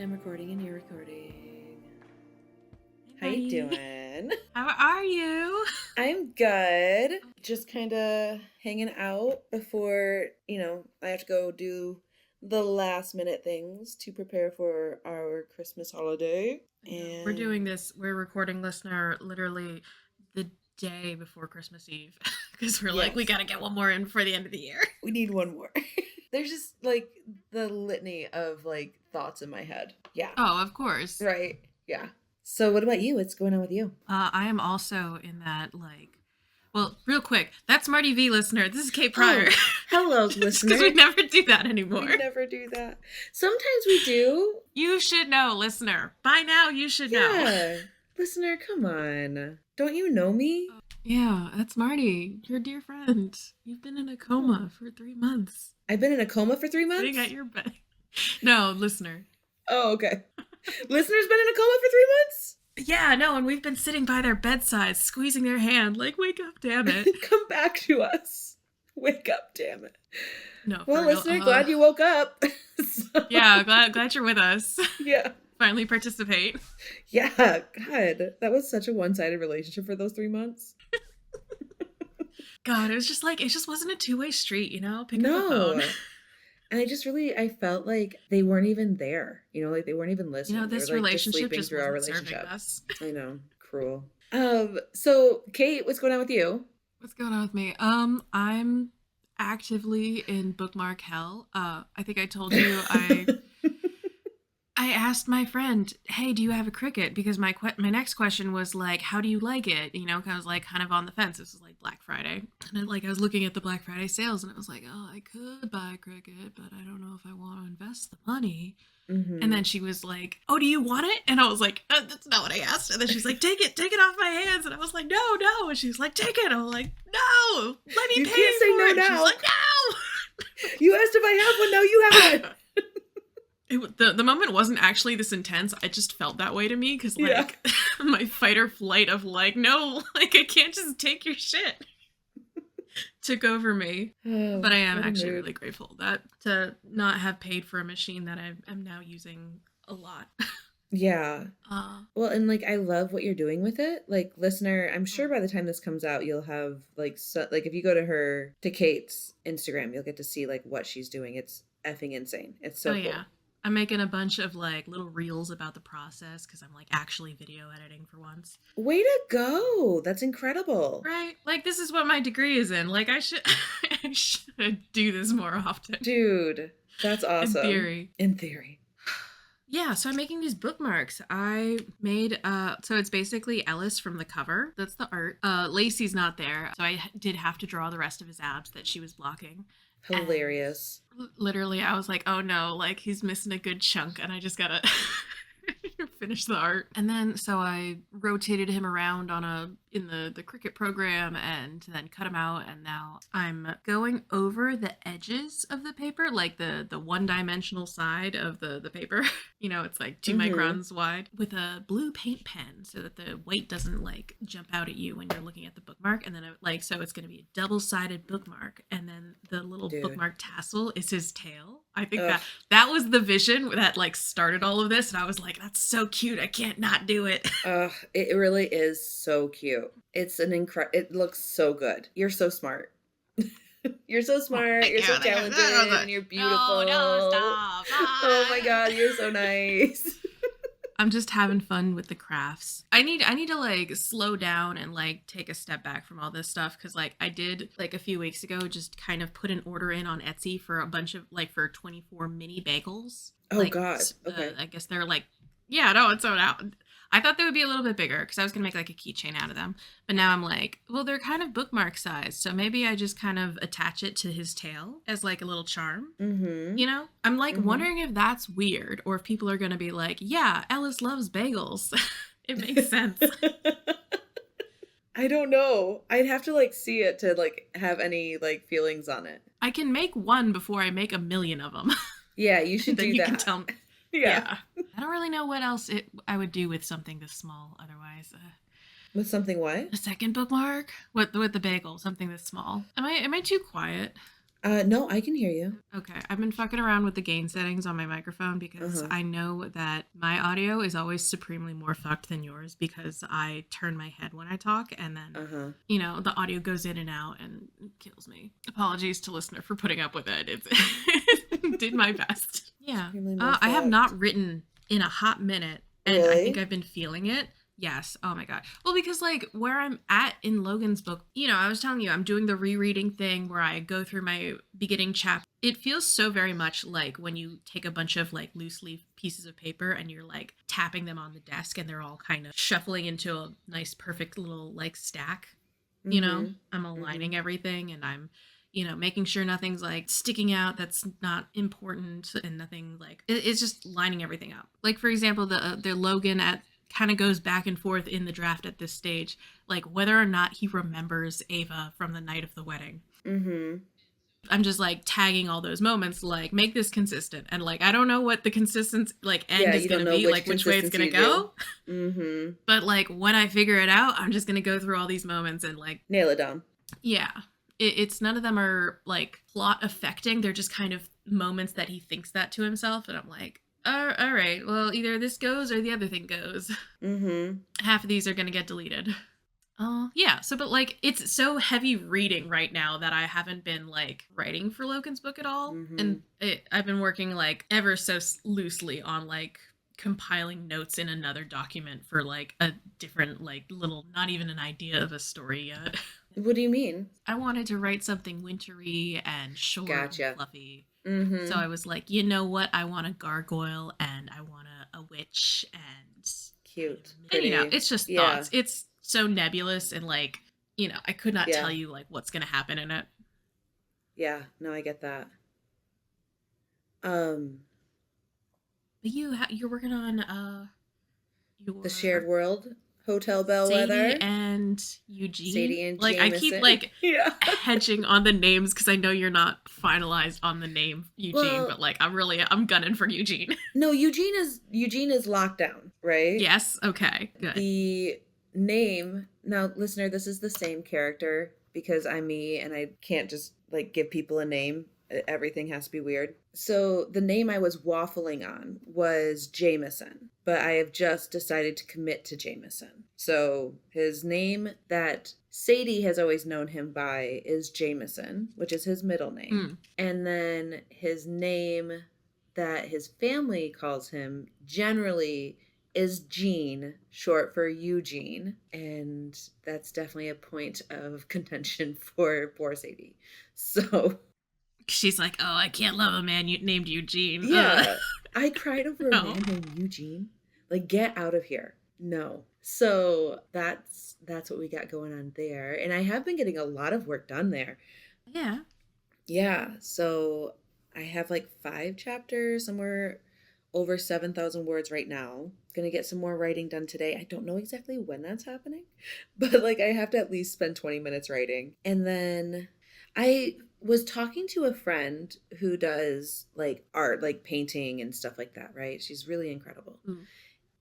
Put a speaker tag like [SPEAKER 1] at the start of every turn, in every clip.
[SPEAKER 1] I'm recording and you're recording.
[SPEAKER 2] Hey,
[SPEAKER 1] How you
[SPEAKER 2] buddy.
[SPEAKER 1] doing?
[SPEAKER 2] How are you?
[SPEAKER 1] I'm good. Just kind of hanging out before, I have to go do the last minute things to prepare for our Christmas holiday.
[SPEAKER 2] I know. We're doing this. We're recording listener literally the day before Christmas Eve because we're like, we
[SPEAKER 1] Yes,
[SPEAKER 2] got to get one more in before the end of the year.
[SPEAKER 1] we need one more. There's just like the litany of like thoughts in my head. Yeah.
[SPEAKER 2] Oh, of course.
[SPEAKER 1] Right. Yeah. So what about you? What's going on with you?
[SPEAKER 2] I am also in that well, real quick, that's Marty V, listener. This is Kate Pryor.
[SPEAKER 1] Oh, hello, listener.
[SPEAKER 2] Because we never do that anymore.
[SPEAKER 1] We never do that. Sometimes we do.
[SPEAKER 2] You should know, listener. By now, you should know.
[SPEAKER 1] Yeah. Listener, come on. Don't you know me?
[SPEAKER 2] Yeah, that's Marty, your dear friend. You've been in a coma for 3 months.
[SPEAKER 1] I've been in a coma for 3 months?
[SPEAKER 2] Sitting at your bed. No, listener.
[SPEAKER 1] Oh, okay. Listener's been in a coma for 3 months?
[SPEAKER 2] Yeah, no, and we've been sitting by their bedside, squeezing their hand, like, wake up, damn it.
[SPEAKER 1] Come back to us. Wake up, damn it.
[SPEAKER 2] No,
[SPEAKER 1] well,
[SPEAKER 2] real,
[SPEAKER 1] listener, glad you woke up. So,
[SPEAKER 2] yeah, glad you're with us.
[SPEAKER 1] Yeah.
[SPEAKER 2] Finally participate.
[SPEAKER 1] Yeah, God. That was such a one-sided relationship for those 3 months.
[SPEAKER 2] God, it just wasn't a two-way street, Pick up the
[SPEAKER 1] No.
[SPEAKER 2] phone.
[SPEAKER 1] And I felt like they weren't even there. Like they weren't even listening.
[SPEAKER 2] This
[SPEAKER 1] they were, like,
[SPEAKER 2] relationship just
[SPEAKER 1] through our
[SPEAKER 2] wasn't serving
[SPEAKER 1] relationship.
[SPEAKER 2] us.
[SPEAKER 1] I know. Cruel. So Kate, what's going on with you?
[SPEAKER 2] What's going on with me? I'm actively in Bookmark Hell. I think I told you I asked my friend, hey, do you have a Cricut? Because my next question was like, how do you like it? I was like kind of on the fence. This was like Black Friday. And I was looking at the Black Friday sales and it was like, oh, I could buy a Cricut, but I don't know if I want to invest the money.
[SPEAKER 1] Mm-hmm.
[SPEAKER 2] And then she was like, oh, do you want it? And I was like, that's not what I asked. And then she's like, take it off my hands. And I was like, no. And she was like, take it. And I was like, no, let me
[SPEAKER 1] You
[SPEAKER 2] pay
[SPEAKER 1] can't
[SPEAKER 2] for
[SPEAKER 1] say no
[SPEAKER 2] it.
[SPEAKER 1] now.
[SPEAKER 2] She's like, no.
[SPEAKER 1] You asked if I have one, now you have one.
[SPEAKER 2] The moment wasn't actually this intense. I just felt that way to me because my fight or flight of like, no, like I can't just take your shit took over me. But I am actually really grateful to not have paid for a machine that I'm now using a lot.
[SPEAKER 1] Yeah. Well, and like I love what you're doing with it. Like, listener, I'm sure by the time this comes out, you'll have like if you go to Kate's Instagram, you'll get to see like what she's doing. It's effing insane. It's so cool.
[SPEAKER 2] Yeah. I'm making a bunch of like little reels about the process because I'm like actually video editing for once.
[SPEAKER 1] Way to go. That's incredible.
[SPEAKER 2] Right? Like this is what my degree is in. Like I should do this more often.
[SPEAKER 1] Dude, that's awesome. In theory.
[SPEAKER 2] Yeah, so I'm making these bookmarks. I made, so it's basically Ellis from the cover. That's the art. Lacey's not there, so I did have to draw the rest of his abs that she was blocking.
[SPEAKER 1] Hilarious.
[SPEAKER 2] And literally, I was like, oh no, like he's missing a good chunk, and I just gotta finish the art. And then, so I rotated him around in the Cricut program and then cut him out. And now I'm going over the edges of the paper, like the one-dimensional side of the paper. It's like 2 microns wide with a blue paint pen so that the weight doesn't like jump out at you when you're looking at the bookmark. And then so it's going to be a double-sided bookmark. And then the little bookmark tassel is his tail. I think that was the vision that like started all of this. And I was like, that's so cute. I can't not do it.
[SPEAKER 1] It really is so cute. It's it looks so good. You're so smart. You're so smart. You're so talented. And you're beautiful.
[SPEAKER 2] No, stop.
[SPEAKER 1] Oh my God, you're so nice.
[SPEAKER 2] I'm just having fun with the crafts. I need to like slow down and like take a step back from all this stuff because like I did like a few weeks ago just kind of put an order in on Etsy for a bunch of like for 24 mini bagels.
[SPEAKER 1] Oh
[SPEAKER 2] like,
[SPEAKER 1] God. Okay.
[SPEAKER 2] I guess they're like, yeah, no, it's sold out. I thought they would be a little bit bigger because I was gonna make like a keychain out of them, but now I'm like, well, they're kind of bookmark size, so maybe I just kind of attach it to his tail as like a little charm.
[SPEAKER 1] Mm-hmm.
[SPEAKER 2] I'm like wondering if that's weird or if people are gonna be like, yeah, Ellis loves bagels. It makes sense.
[SPEAKER 1] I don't know. I'd have to like see it to like have any like feelings on it.
[SPEAKER 2] I can make one before I make a million of them.
[SPEAKER 1] Yeah, you should do
[SPEAKER 2] you
[SPEAKER 1] that.
[SPEAKER 2] Can tell me.
[SPEAKER 1] Yeah.
[SPEAKER 2] I don't really know what else I would do with something this small otherwise.
[SPEAKER 1] With something what?
[SPEAKER 2] A second bookmark? With the bagel, something this small. Am I too quiet?
[SPEAKER 1] No, I can hear you.
[SPEAKER 2] Okay, I've been fucking around with the gain settings on my microphone because I know that my audio is always supremely more fucked than yours because I turn my head when I talk and then, you know, the audio goes in and out and it kills me. Apologies to listener for putting up with it. It's did my best. Yeah. I have not written in a hot minute and
[SPEAKER 1] really?
[SPEAKER 2] I think I've been feeling it. Yes. Oh my God. Well, because like where I'm at in Logan's book, you know, I was telling you, I'm doing the rereading thing where I go through my beginning chapter. It feels so very much like when you take a bunch of like loose leaf pieces of paper and you're like tapping them on the desk and they're all kind of shuffling into a nice, perfect little like stack. You know, I'm aligning everything and I'm, you know, making sure nothing's like sticking out that's not important and nothing like it's just lining everything up. Like for example, the Logan at kind of goes back and forth in the draft at this stage, like whether or not he remembers Ava from the night of the wedding. I'm just like tagging all those moments, like make this consistent, and like I don't know what the consistent like end is going to be, like which way it's going to go. But like when I figure it out, I'm just going to go through all these moments and like
[SPEAKER 1] nail it down.
[SPEAKER 2] Yeah. It's none of them are like plot affecting. They're just kind of moments that he thinks that to himself, and I'm like, all right, well, either this goes or the other thing goes. Half of these are going to get deleted. Yeah, so, but, like, it's so heavy reading right now that I haven't been, like, writing for Logan's book at all. And I've been working, like, ever so loosely on, like, compiling notes in another document for, like, a different, like, little, not even an idea of a story yet.
[SPEAKER 1] What do you mean?
[SPEAKER 2] I wanted to write something wintry and short and fluffy. So I was like, you know what? I want a gargoyle and I want a witch and
[SPEAKER 1] cute.
[SPEAKER 2] And you know, it's just thoughts. It's so nebulous and like, you know, I could not tell you like what's gonna happen in it.
[SPEAKER 1] Yeah, no, I get that.
[SPEAKER 2] But you're working on
[SPEAKER 1] the shared world. Hotel Bellwether
[SPEAKER 2] Sadie and Eugene.
[SPEAKER 1] Sadie and
[SPEAKER 2] like
[SPEAKER 1] Jameson.
[SPEAKER 2] I keep like hedging on the names because I know you're not finalized on the name Eugene, but like I'm gunning for Eugene.
[SPEAKER 1] No, Eugene is locked down, right?
[SPEAKER 2] Yes. Okay. Good.
[SPEAKER 1] The name now, listener, this is the same character because I'm me and I can't just like give people a name. Everything has to be weird. So the name I was waffling on was Jameson, but I have just decided to commit to Jameson. So his name that Sadie has always known him by is Jameson, which is his middle name. And then his name that his family calls him generally is Gene, short for Eugene. And that's definitely a point of contention for poor Sadie. So...
[SPEAKER 2] she's like, oh, I can't love a man named Eugene.
[SPEAKER 1] Yeah. I cried over a man named Eugene. Like, get out of here. No. So that's what we got going on there. And I have been getting a lot of work done there.
[SPEAKER 2] Yeah.
[SPEAKER 1] Yeah. So I have like 5 chapters, somewhere over 7,000 words right now. Gonna get some more writing done today. I don't know exactly when that's happening, but like I have to at least spend 20 minutes writing. And then I was talking to a friend who does like art, like painting and stuff like that, right? She's really incredible.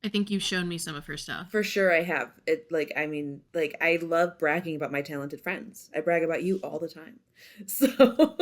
[SPEAKER 2] I think you've shown me some of her stuff.
[SPEAKER 1] For sure I have. It like, I mean, like I love bragging about my talented friends. I brag about you all the time. So,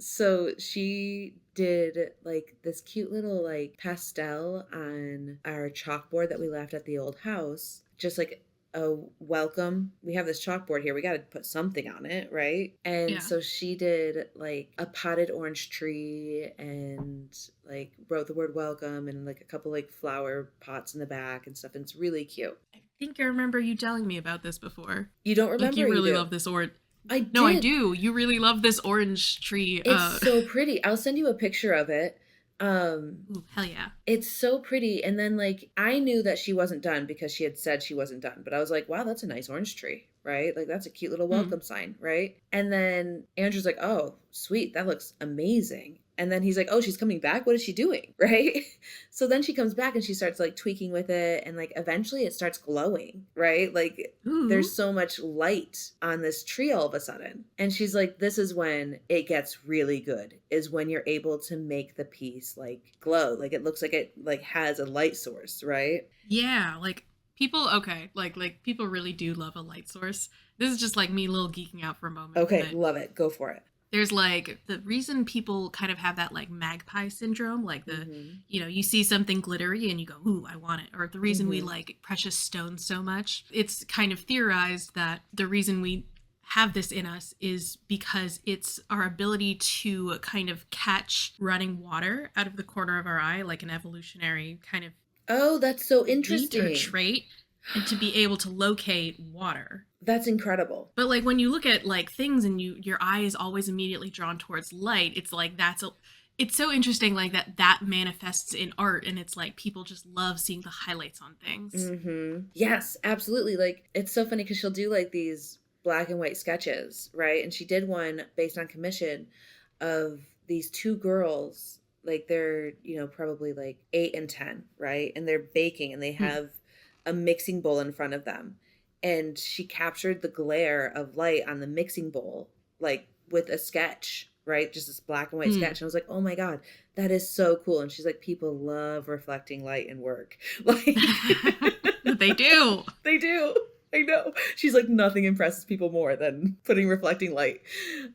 [SPEAKER 1] so she did like this cute little like pastel on our chalkboard that we left at the old house. Just like a welcome. We have this chalkboard here. We got to put something on it, right? And so she did like a potted orange tree and like wrote the word welcome and like a couple like flower pots in the back and stuff. And it's really cute.
[SPEAKER 2] I think I remember you telling me about this before.
[SPEAKER 1] You don't remember?
[SPEAKER 2] Like you really love this orange. I do. You really love this orange tree.
[SPEAKER 1] It's so pretty. I'll send you a picture of it.
[SPEAKER 2] Ooh, hell yeah.
[SPEAKER 1] It's so pretty. And then like I knew that she wasn't done because she had said she wasn't done, but I was like, wow, that's a nice orange tree, right? Like that's a cute little welcome sign, right? And then Andrew's like, oh, sweet, that looks amazing. And then he's like, oh, she's coming back. What is she doing? Right? So then she comes back and she starts like tweaking with it. And like eventually it starts glowing, right? Like there's so much light on this tree all of a sudden. And she's like, this is when it gets really good, is when you're able to make the piece like glow. Like it looks like it like has a light source, right?
[SPEAKER 2] Yeah. Like people, okay. Like people really do love a light source. This is just like me little geeking out for a moment.
[SPEAKER 1] Okay. Love it. Go for it.
[SPEAKER 2] There's like the reason people kind of have that like magpie syndrome, like you see something glittery and you go, ooh, I want it. Or the reason we like precious stones so much. It's kind of theorized that the reason we have this in us is because it's our ability to kind of catch running water out of the corner of our eye, like an evolutionary kind of
[SPEAKER 1] that's so interesting.
[SPEAKER 2] Or trait, and to be able to locate water.
[SPEAKER 1] That's incredible.
[SPEAKER 2] But like when you look at like things and your eye is always immediately drawn towards light, it's like it's so interesting like that manifests in art, and it's like people just love seeing the highlights on things.
[SPEAKER 1] Yes, absolutely. Like it's so funny because she'll do like these black and white sketches, right? And she did one based on commission of these two girls, like they're, probably like 8 and 10, right? And they're baking and they have a mixing bowl in front of them. And she captured the glare of light on the mixing bowl, like with a sketch, right? Just this black and white sketch. And I was like, oh my God, that is so cool. And she's like, people love reflecting light in work. Like
[SPEAKER 2] they do.
[SPEAKER 1] They do. I know. She's like, nothing impresses people more than putting reflecting light.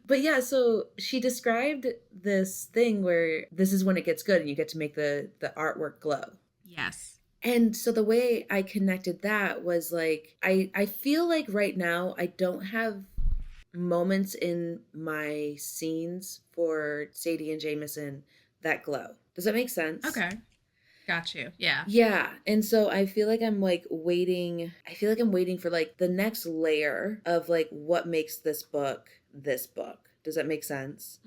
[SPEAKER 1] But yeah, so she described this thing where this is when it gets good and you get to make the artwork glow.
[SPEAKER 2] Yes.
[SPEAKER 1] And so the way I connected that was like, I feel like right now I don't have moments in my scenes for Sadie and Jameson that glow. Does that make sense?
[SPEAKER 2] Okay. Got you. Yeah.
[SPEAKER 1] Yeah. And so I feel like I'm like waiting. I feel like I'm waiting for like the next layer of like what makes this book this book. Does that make sense?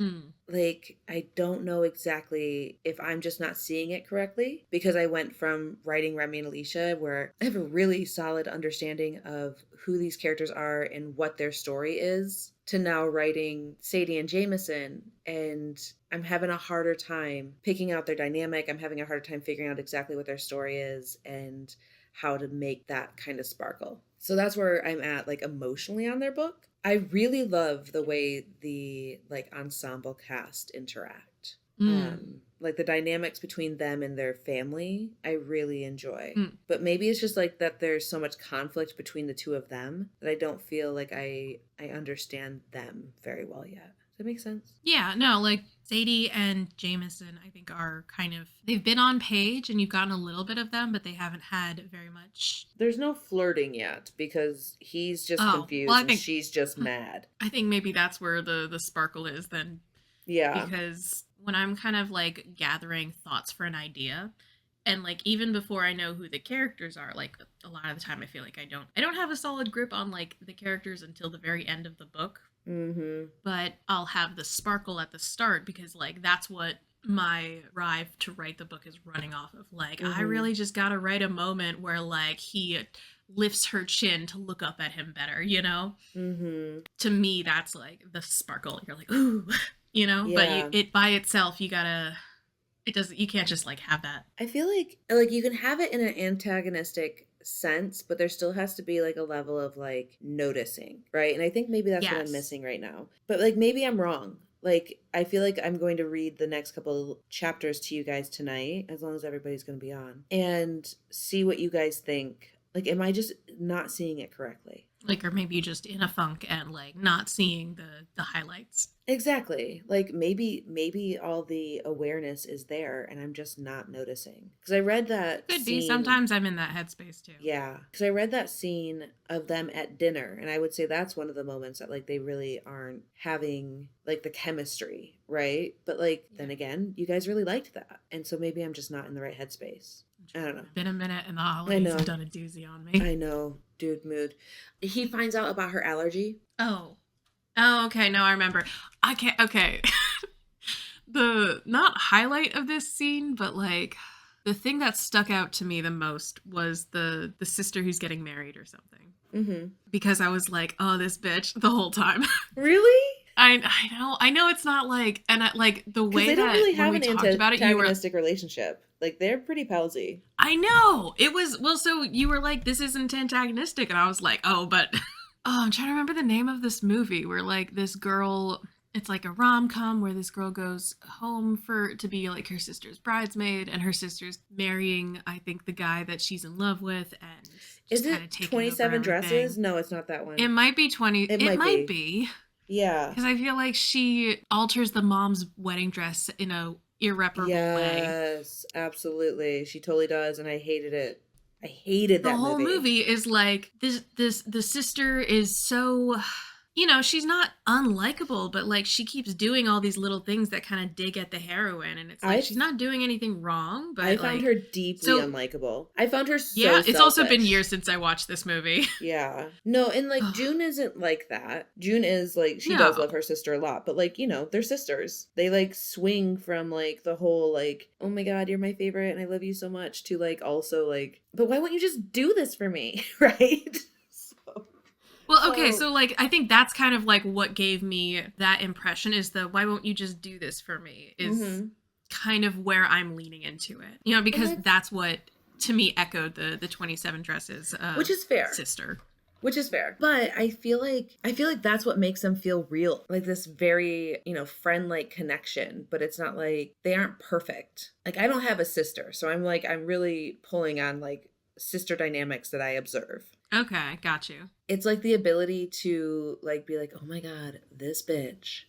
[SPEAKER 1] Like, I don't know exactly if I'm just not seeing it correctly, because I went from writing Remy and Alicia, where I have a really solid understanding of who these characters are and what their story is, to now writing Sadie and Jameson. And I'm having a harder time picking out their dynamic. I'm having a harder time figuring out exactly what their story is and how to make that kind of sparkle. So that's where I'm at, like, emotionally on their book. I really love the way the like ensemble cast interact. Like the dynamics between them and their family, I really enjoy. But maybe it's just like that there's so much conflict between the two of them that I don't feel like I understand them very well yet. Does that make sense?
[SPEAKER 2] Yeah, no, like Sadie and Jameson, I think are kind of, they've been on page and you've gotten a little bit of them, but they haven't had very much.
[SPEAKER 1] There's no flirting yet because he's just confused and she's just mad.
[SPEAKER 2] I think maybe that's where the sparkle is then.
[SPEAKER 1] Yeah.
[SPEAKER 2] Because when I'm kind of like gathering thoughts for an idea, and like even before I know who the characters are, like a lot of the time I feel like I don't have a solid grip on like the characters until the very end of the book. But I'll have the sparkle at the start because like that's what my drive to write the book is running off of. Like I really just gotta write a moment where like he lifts her chin to look up at him better, you know? To me that's like the sparkle. You're like, ooh, you know? Yeah. But it by itself you can't just like have that.
[SPEAKER 1] I feel like you can have it in an antagonistic sense, but there still has to be like a level of like noticing, right? And I think maybe that's what I'm missing right now. But like maybe I'm wrong. Like I feel like I'm going to read the next couple of chapters to you guys tonight, as long as everybody's going to be on, and see what you guys think. Like, am I just not seeing it correctly?
[SPEAKER 2] Like, or maybe just in a funk and like not seeing the highlights.
[SPEAKER 1] Exactly. Like maybe all the awareness is there and I'm just not noticing. Because I read that
[SPEAKER 2] Could be. Sometimes I'm in that headspace too.
[SPEAKER 1] Yeah. Because I read that scene of them at dinner, and I would say that's one of the moments that like they really aren't having like the chemistry, right? But like then again, you guys really liked that. And so maybe I'm just not in the right headspace. I don't know.
[SPEAKER 2] Been a minute and the holidays have done a doozy on me.
[SPEAKER 1] I know. Dude mood. He finds out about her allergy.
[SPEAKER 2] Oh, okay. No, I remember. Okay. The not highlight of this scene, but like the thing that stuck out to me the most was the sister who's getting married or something. Because I was like, oh, this bitch the whole time.
[SPEAKER 1] Really?
[SPEAKER 2] I know it's not like, and like the way that
[SPEAKER 1] really have
[SPEAKER 2] when we
[SPEAKER 1] an
[SPEAKER 2] talked about it, you were
[SPEAKER 1] relationship. Like they're pretty palsy.
[SPEAKER 2] I know it was well. So you were like, this isn't antagonistic, and I was like, oh, but I'm trying to remember the name of this movie where like this girl. It's like a rom-com where this girl goes home to be like her sister's bridesmaid, and her sister's marrying, I think, the guy that she's in love with, and
[SPEAKER 1] is it 27 Dresses? No, it's not that one.
[SPEAKER 2] It might be 20. It might be.
[SPEAKER 1] Yeah.
[SPEAKER 2] Because I feel like she alters the mom's wedding dress in a irreparable way.
[SPEAKER 1] Yes, absolutely. She totally does, and I hated it. I hated
[SPEAKER 2] The
[SPEAKER 1] that
[SPEAKER 2] whole
[SPEAKER 1] movie.
[SPEAKER 2] movie is like the sister is so, she's not unlikable, but like she keeps doing all these little things that kind of dig at the heroine, and it's like
[SPEAKER 1] I
[SPEAKER 2] she's not doing anything wrong,
[SPEAKER 1] I
[SPEAKER 2] but
[SPEAKER 1] found
[SPEAKER 2] like,
[SPEAKER 1] her deeply
[SPEAKER 2] so
[SPEAKER 1] unlikable. I found her
[SPEAKER 2] yeah,
[SPEAKER 1] so
[SPEAKER 2] it's also been
[SPEAKER 1] selfish.
[SPEAKER 2] years since I watched this movie.
[SPEAKER 1] Yeah. No, and like June isn't like that. June is like she does
[SPEAKER 2] No.
[SPEAKER 1] love her sister a lot, but like, they're sisters. They like swing from like the whole like, "Oh my god, you're my favorite and I love you so much" to like also like, "But why won't you just do this for me?" Right? So
[SPEAKER 2] Well, okay,
[SPEAKER 1] so
[SPEAKER 2] so like I think that's kind of like what gave me that impression is the why won't you just do this for me is
[SPEAKER 1] mhm.
[SPEAKER 2] kind of where I'm leaning into it.
[SPEAKER 1] And
[SPEAKER 2] Because that's what to me echoed the 27 dresses
[SPEAKER 1] which is fair.
[SPEAKER 2] sister.
[SPEAKER 1] Which is fair. But I feel like that's what makes them feel real. Like this very, friend-like connection, but it's not like they aren't perfect. Like I don't have a sister, so I'm really pulling on like sister dynamics that I observe.
[SPEAKER 2] Okay, got you.
[SPEAKER 1] It's like the ability to like be like, "Oh my god, this bitch."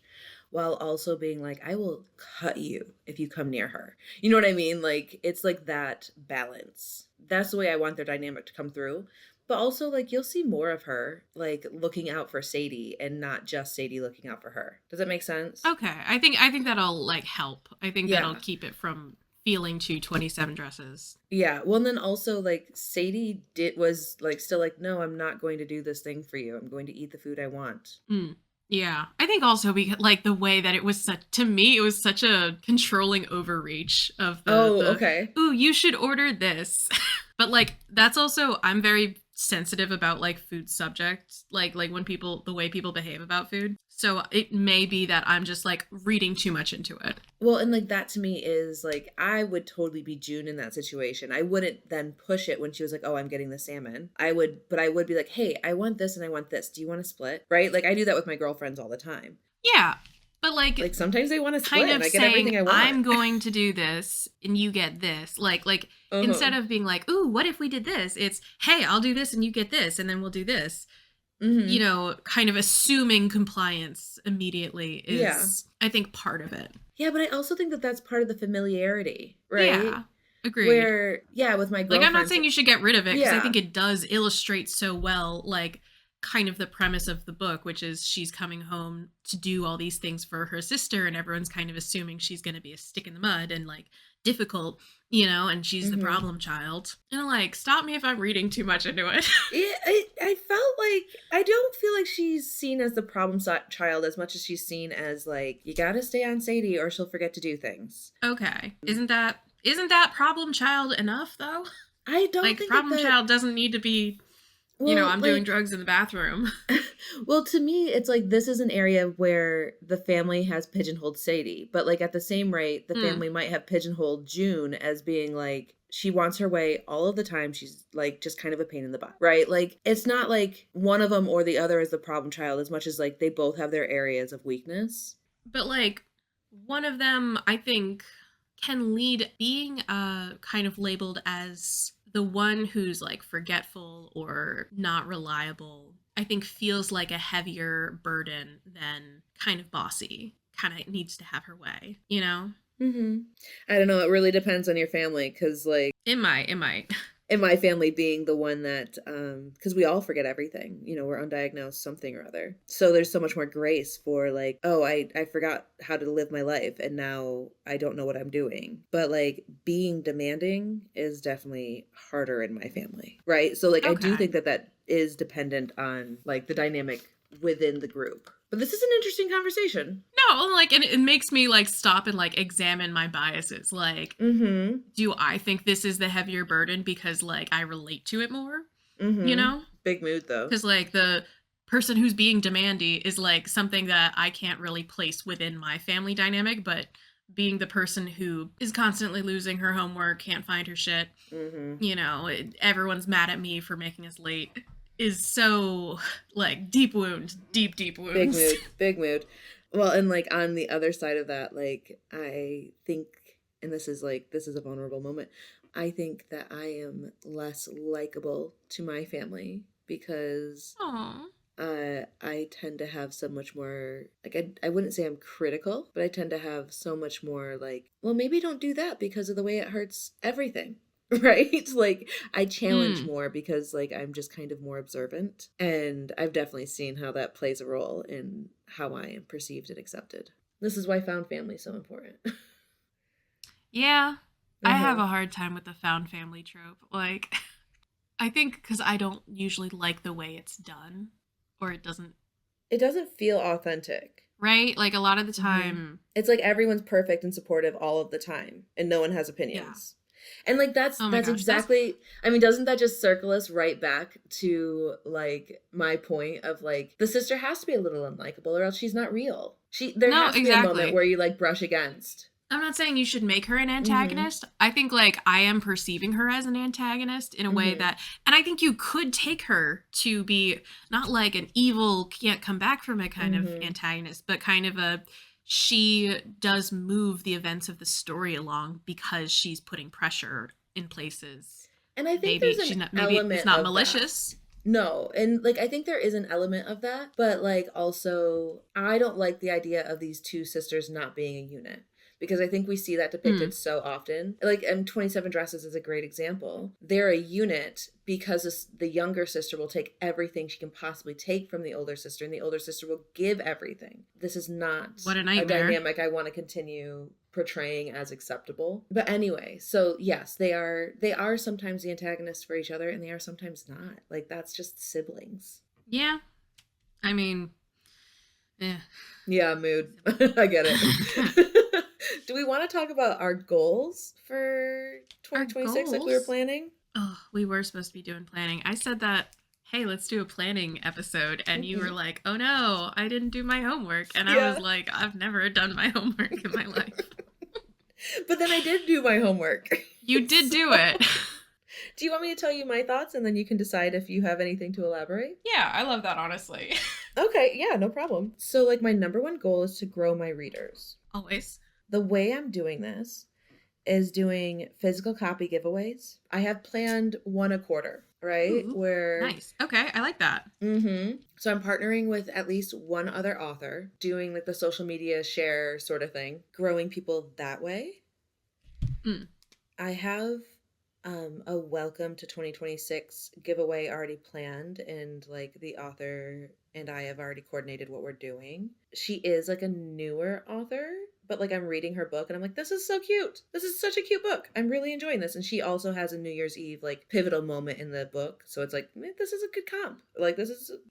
[SPEAKER 1] While also being like, "I will cut you if you come near her." You know what I mean? Like it's like that balance. That's the way I want their dynamic to come through. But also like you'll see more of her like looking out for Sadie and not just Sadie looking out for her. Does that make sense?
[SPEAKER 2] Okay, I think that'll like help. I think that'll
[SPEAKER 1] Yeah.
[SPEAKER 2] keep it from feeling too 27 dresses.
[SPEAKER 1] Yeah. Well, and then also like Sadie was like still like, "No, I'm not going to do this thing for you. I'm going to eat the food I want."
[SPEAKER 2] Mm. Yeah, I think also because like the way that it was such to me, it was such a controlling overreach of the
[SPEAKER 1] Oh,
[SPEAKER 2] the
[SPEAKER 1] okay.
[SPEAKER 2] ooh, you should order this. But like that's also I'm very sensitive about like food subjects, like when people the way people behave about food. So it may be that I'm just like reading too much into it.
[SPEAKER 1] Well, and like that to me is like I would totally be June in that situation. I wouldn't then push it when she was like, "Oh, I'm getting the salmon." But I would be like, "Hey, I want this and I want this. Do you want to split?" Right? Like I do that with my girlfriends all the time.
[SPEAKER 2] Yeah. But like
[SPEAKER 1] Like sometimes they want to
[SPEAKER 2] kind
[SPEAKER 1] split and
[SPEAKER 2] of
[SPEAKER 1] I get everything
[SPEAKER 2] saying
[SPEAKER 1] I want.
[SPEAKER 2] I'm going to do this and you get this. Like
[SPEAKER 1] Uh-huh.
[SPEAKER 2] instead of being like, "Ooh, what if we did this?" It's, "Hey, I'll do this and you get this and then we'll do this."
[SPEAKER 1] Mhm.
[SPEAKER 2] Kind of assuming compliance immediately
[SPEAKER 1] Yeah.
[SPEAKER 2] is I think part of it.
[SPEAKER 1] Yeah, but I also think that that's part of the familiarity, right?
[SPEAKER 2] Yeah. Agreed.
[SPEAKER 1] Where yeah, with my
[SPEAKER 2] Like I'm not
[SPEAKER 1] girlfriends.
[SPEAKER 2] saying you should get rid of it because I
[SPEAKER 1] Yeah.
[SPEAKER 2] think it does illustrate so well like kind of the premise of the book, which is she's coming home to do all these things for her sister and everyone's kind of assuming she's going to be a stick in the mud and like difficult, and she's the
[SPEAKER 1] Mhm.
[SPEAKER 2] problem child. And I'm like, stop me if I'm reading too much into it.
[SPEAKER 1] I felt like I don't feel like she's seen as the problem child as much as she's seen as like you got to stay on Sadie or she'll forget to do things.
[SPEAKER 2] Okay. Isn't that problem child enough though?
[SPEAKER 1] I don't
[SPEAKER 2] Like
[SPEAKER 1] think that
[SPEAKER 2] problem child doesn't need to be,
[SPEAKER 1] well
[SPEAKER 2] I'm doing
[SPEAKER 1] like
[SPEAKER 2] drugs in the bathroom.
[SPEAKER 1] well to me it's like this is an area where the family has pigeonholed Sadie, but like at the same rate the
[SPEAKER 2] Hmm.
[SPEAKER 1] family might have pigeonholed June as being like she wants her way all of the time. She's like just kind of a pain in the butt, right? Like it's not like one of them or the other is the problem child as much as like they both have their areas of weakness.
[SPEAKER 2] But like one of them I think can lead being kind of labeled as the one who's like forgetful or not reliable. I think feels like a heavier burden than kind of bossy. Kind of needs to have her way, you know?
[SPEAKER 1] Mm-hmm. I don't know. It really depends on your family because, like,
[SPEAKER 2] It might.
[SPEAKER 1] in my family being the one that, because we all forget everything, we're undiagnosed something or other. So there's so much more grace for, like, oh, I forgot how to live my life and now I don't know what I'm doing. But, like, being demanding is definitely harder in my family, right? So, like, I do
[SPEAKER 2] Okay.
[SPEAKER 1] think that that is dependent on, like, the dynamic within the group. But this is an interesting conversation.
[SPEAKER 2] No, like, and it makes me like stop and like examine my biases. Like,
[SPEAKER 1] Mm-hmm.
[SPEAKER 2] do I think this is the heavier burden because like I relate to it more? You
[SPEAKER 1] Mm-hmm.
[SPEAKER 2] know?
[SPEAKER 1] Big mood, though.
[SPEAKER 2] Because like the person who's being demandy is like something that I can't really place within my family dynamic, but being the person who is constantly losing her homework, can't find her shit,
[SPEAKER 1] Mm-hmm.
[SPEAKER 2] everyone's mad at me for making us late is so like deep wound, deep
[SPEAKER 1] Big
[SPEAKER 2] wounds.
[SPEAKER 1] mood, big mood. Well, and like on the other side of that, like I think, and this is a vulnerable moment. I think that I am less likable to my family because
[SPEAKER 2] Aw.
[SPEAKER 1] I tend to have so much more, like, I wouldn't say I'm critical, but I tend to have so much more like, well, maybe don't do that because of the way it hurts everything. Right? Like, I challenge
[SPEAKER 2] Mm.
[SPEAKER 1] more because, like, I'm just kind of more observant. And I've definitely seen how that plays a role in how I am perceived and accepted. This is why found family is so important.
[SPEAKER 2] Yeah. I have
[SPEAKER 1] Uh-huh.
[SPEAKER 2] a hard time with the found family trope. Like, I think because I don't usually like the way it's done, or it doesn't,
[SPEAKER 1] It doesn't feel authentic.
[SPEAKER 2] right? Like, a lot of the
[SPEAKER 1] Hmm.
[SPEAKER 2] time,
[SPEAKER 1] It's like everyone's perfect and supportive all of the time, and no one has
[SPEAKER 2] yeah.
[SPEAKER 1] opinions. And like
[SPEAKER 2] Oh my
[SPEAKER 1] that's
[SPEAKER 2] gosh, that's
[SPEAKER 1] exactly, I mean, doesn't that just circle us right back to like my point of like the sister has to be a little unlikable or else she's not real. There
[SPEAKER 2] no,
[SPEAKER 1] has to be a moment
[SPEAKER 2] exactly.
[SPEAKER 1] where you like brush against.
[SPEAKER 2] I'm not saying you should make her an
[SPEAKER 1] Mhm.
[SPEAKER 2] antagonist. I think like I am perceiving her as an antagonist in a way
[SPEAKER 1] Mhm.
[SPEAKER 2] that, and I think you could take her to be not like an evil can't come back from it kind of
[SPEAKER 1] Mhm.
[SPEAKER 2] antagonist, but kind of a, she does move the events of the story along because she's putting pressure in places.
[SPEAKER 1] And I think there's
[SPEAKER 2] Maybe
[SPEAKER 1] an
[SPEAKER 2] she's not, maybe it's
[SPEAKER 1] element
[SPEAKER 2] not
[SPEAKER 1] of that.
[SPEAKER 2] malicious.
[SPEAKER 1] No, and like I think there is an element of that, but like also I don't like the idea of these two sisters not being a unit because I think we see that
[SPEAKER 2] Hmm.
[SPEAKER 1] depicted so often. Like, and 27 Dresses is a great example. They're a unit because the younger sister will take everything she can possibly take from the older sister, and the older sister will give everything. This is not
[SPEAKER 2] What a
[SPEAKER 1] a
[SPEAKER 2] nightmare.
[SPEAKER 1] dynamic I want to continue portraying as acceptable. But anyway, so yes, they are sometimes the antagonists for each other and they are sometimes not. Like that's just siblings.
[SPEAKER 2] Yeah. I mean, yeah.
[SPEAKER 1] Yeah, mood. I get it. Do we want to talk about our goals for
[SPEAKER 2] Our
[SPEAKER 1] 2026 like we were
[SPEAKER 2] goals.
[SPEAKER 1] planning?
[SPEAKER 2] Oh, we were supposed to be doing planning. I said that, hey, let's do a planning episode. And you were
[SPEAKER 1] Hmm.
[SPEAKER 2] like, oh no, I didn't do my homework. And I was
[SPEAKER 1] Yeah.
[SPEAKER 2] like, I've never done my homework in my life.
[SPEAKER 1] But then I did do my homework.
[SPEAKER 2] You did
[SPEAKER 1] So,
[SPEAKER 2] do it.
[SPEAKER 1] do you want me to tell you my thoughts and then you can decide if you have anything to elaborate?
[SPEAKER 2] Yeah, I love that, honestly.
[SPEAKER 1] Okay, yeah, no problem. So, like, my number one goal is to grow my readers.
[SPEAKER 2] Always.
[SPEAKER 1] The way I'm doing this is doing physical copy giveaways. I have planned one a quarter, right?
[SPEAKER 2] Ooh,
[SPEAKER 1] Where
[SPEAKER 2] nice. Okay, I like that.
[SPEAKER 1] so I'm partnering with at least one other author, doing like the social media share sort of thing, growing people that way.
[SPEAKER 2] Mm.
[SPEAKER 1] I have a welcome to 2026 giveaway already planned, and like the author and I have already coordinated what we're doing. She is like a newer author, but like I'm reading her book and I'm like, this is so cute. This is such a cute book. I'm really enjoying this. And she also has a New Year's Eve like pivotal moment in the book. So it's like, this is a good comp. Like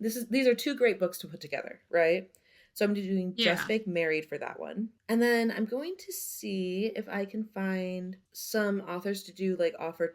[SPEAKER 1] these are two great books to put together, right? So I'm doing Just
[SPEAKER 2] Yeah.
[SPEAKER 1] Fake Married for that one. And then I'm going to see if I can find some authors to do like author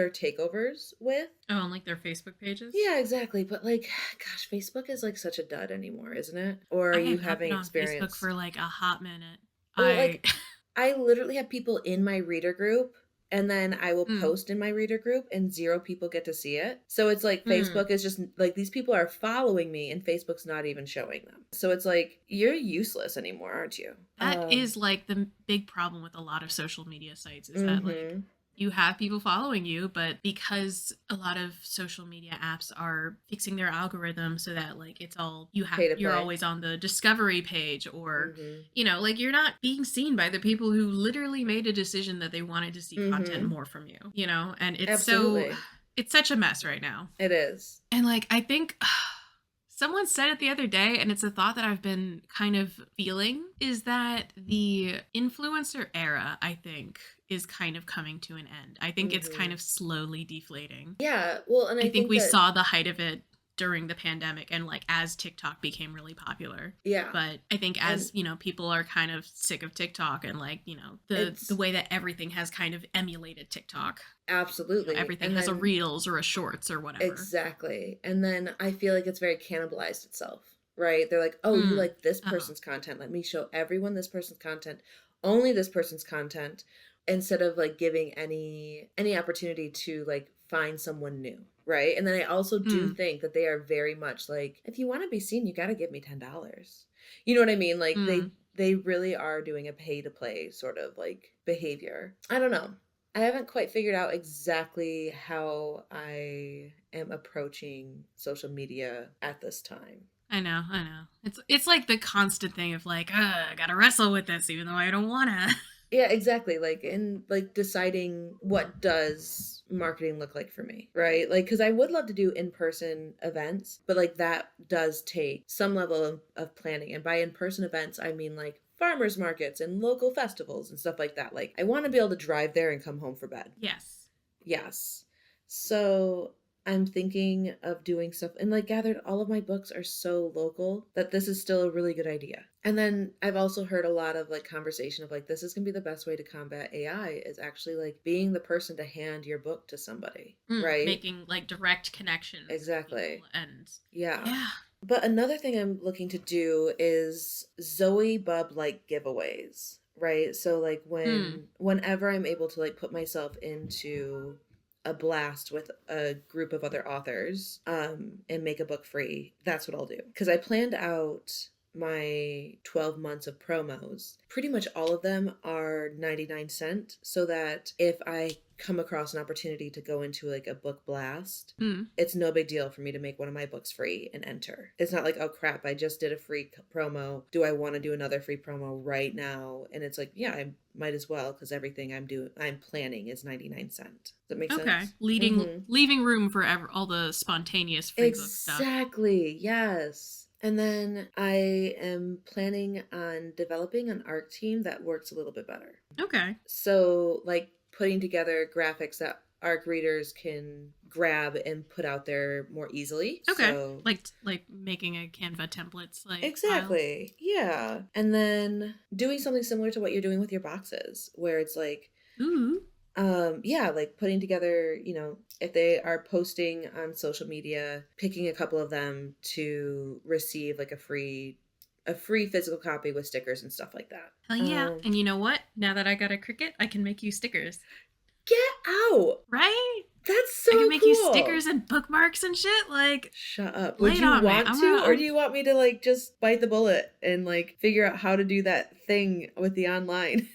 [SPEAKER 1] takeovers with.
[SPEAKER 2] Oh, and like their Facebook pages?
[SPEAKER 1] Yeah, exactly. But like, gosh, Facebook is like such a dud anymore, isn't it? Or are
[SPEAKER 2] I
[SPEAKER 1] you
[SPEAKER 2] have not
[SPEAKER 1] having
[SPEAKER 2] been on Facebook
[SPEAKER 1] experience?
[SPEAKER 2] for like a hot minute.
[SPEAKER 1] Well,
[SPEAKER 2] I
[SPEAKER 1] like I literally have people in my reader group and then I will
[SPEAKER 2] mm,
[SPEAKER 1] post in my reader group and zero people get to see it. So it's like
[SPEAKER 2] mm.
[SPEAKER 1] Facebook is just like these people are following me and Facebook's not even showing them. So it's like you're useless anymore, aren't you?
[SPEAKER 2] That is like the big problem with a lot of social media sites is that like
[SPEAKER 1] Mhm.
[SPEAKER 2] you have people following you, but because a lot of social media apps are fixing their algorithm so that like it's all
[SPEAKER 1] Pay to
[SPEAKER 2] you're
[SPEAKER 1] play.
[SPEAKER 2] always on the discovery page, or
[SPEAKER 1] Mhm.
[SPEAKER 2] like you're not being seen by the people who literally made a decision that they wanted to see content
[SPEAKER 1] Mhm.
[SPEAKER 2] more from you, and
[SPEAKER 1] Absolutely.
[SPEAKER 2] it's such a mess right now.
[SPEAKER 1] It is.
[SPEAKER 2] And like I think someone said it the other day, and it's a thought that I've been kind of feeling, is that the influencer era, I think, is kind of coming to an end. I think it's kind
[SPEAKER 1] Mhm.
[SPEAKER 2] of slowly deflating.
[SPEAKER 1] Yeah, well, and
[SPEAKER 2] I
[SPEAKER 1] I
[SPEAKER 2] think
[SPEAKER 1] think
[SPEAKER 2] we
[SPEAKER 1] that
[SPEAKER 2] saw the height of it during the pandemic and like as TikTok became really popular.
[SPEAKER 1] yeah.
[SPEAKER 2] But I think
[SPEAKER 1] And
[SPEAKER 2] as, people are kind of sick of TikTok and like, the
[SPEAKER 1] it's
[SPEAKER 2] way that everything has kind of emulated TikTok.
[SPEAKER 1] absolutely.
[SPEAKER 2] Everything
[SPEAKER 1] And
[SPEAKER 2] has a
[SPEAKER 1] then
[SPEAKER 2] reels or a shorts or whatever.
[SPEAKER 1] exactly. And then I feel like it's very cannibalized itself, right? They're like, "Oh, you
[SPEAKER 2] Mm.
[SPEAKER 1] like this
[SPEAKER 2] Uh-huh.
[SPEAKER 1] person's content. Let me show everyone this person's content, only this person's content," instead of like giving any opportunity to like find someone new, right? And then I also do
[SPEAKER 2] Mm.
[SPEAKER 1] think that they are very much like, if you want to be seen, you got to give me $10. You know what I mean? Like
[SPEAKER 2] Mm.
[SPEAKER 1] they really are doing a pay to play sort of like behavior. I don't know. I haven't quite figured out exactly how I am approaching social media at this time.
[SPEAKER 2] I know. It's like the constant thing of like, I gotta wrestle with this even though I don't wanna.
[SPEAKER 1] Yeah, exactly. Like, in like deciding what does marketing look like for me, right? Like, because I would love to do in-person events, but like that does take some level of planning. And by in-person events, I mean like farmers markets and local festivals and stuff like that. Like, I want to be able to drive there and come home for bed.
[SPEAKER 2] Yes.
[SPEAKER 1] Yes. So I'm thinking of doing stuff, and like gathered all of my books are so local that this is still a really good idea. And then I've also heard a lot of like conversation of like, this is gonna be the best way to combat AI is actually like being the person to hand your book to somebody, right?
[SPEAKER 2] Making like direct connections.
[SPEAKER 1] Exactly.
[SPEAKER 2] And
[SPEAKER 1] yeah. But another thing I'm looking to do is Zoe Bub like giveaways, right? So like whenever I'm able to like put myself into a blast with a group of other authors and make a book free, that's what I'll do. Because I planned out my 12 months of promos. Pretty much all of them are 99¢, so that if I come across an opportunity to go into like a book blast, it's no big deal for me to make one of my books free and enter. It's not like, oh crap, I just did a free promo. Do I want to do another free promo right now? And it's like, yeah, I might as well, because everything I'm planning is 99¢. Does that make sense?
[SPEAKER 2] Okay. Leaving room for all the spontaneous free book stuff.
[SPEAKER 1] Exactly. Yes. And then I am planning on developing an art team that works a little bit better.
[SPEAKER 2] Okay.
[SPEAKER 1] So like putting together graphics that ARC readers can grab and put out there more easily.
[SPEAKER 2] Okay.
[SPEAKER 1] So,
[SPEAKER 2] like making a Canva templates. Like
[SPEAKER 1] exactly. Files. Yeah. And then doing something similar to what you're doing with your boxes, where it's like, like putting together, if they are posting on social media, picking a couple of them to receive like a free physical copy with stickers and stuff like that.
[SPEAKER 2] Hell yeah. And you know what? Now that I got a Cricut, I can make you stickers.
[SPEAKER 1] Get out!
[SPEAKER 2] Right?
[SPEAKER 1] That's so cool.
[SPEAKER 2] I can make you stickers and bookmarks and shit. Like,
[SPEAKER 1] shut up. Would you want to, or do you want me to like just bite the bullet and like figure out how to do that thing with the online?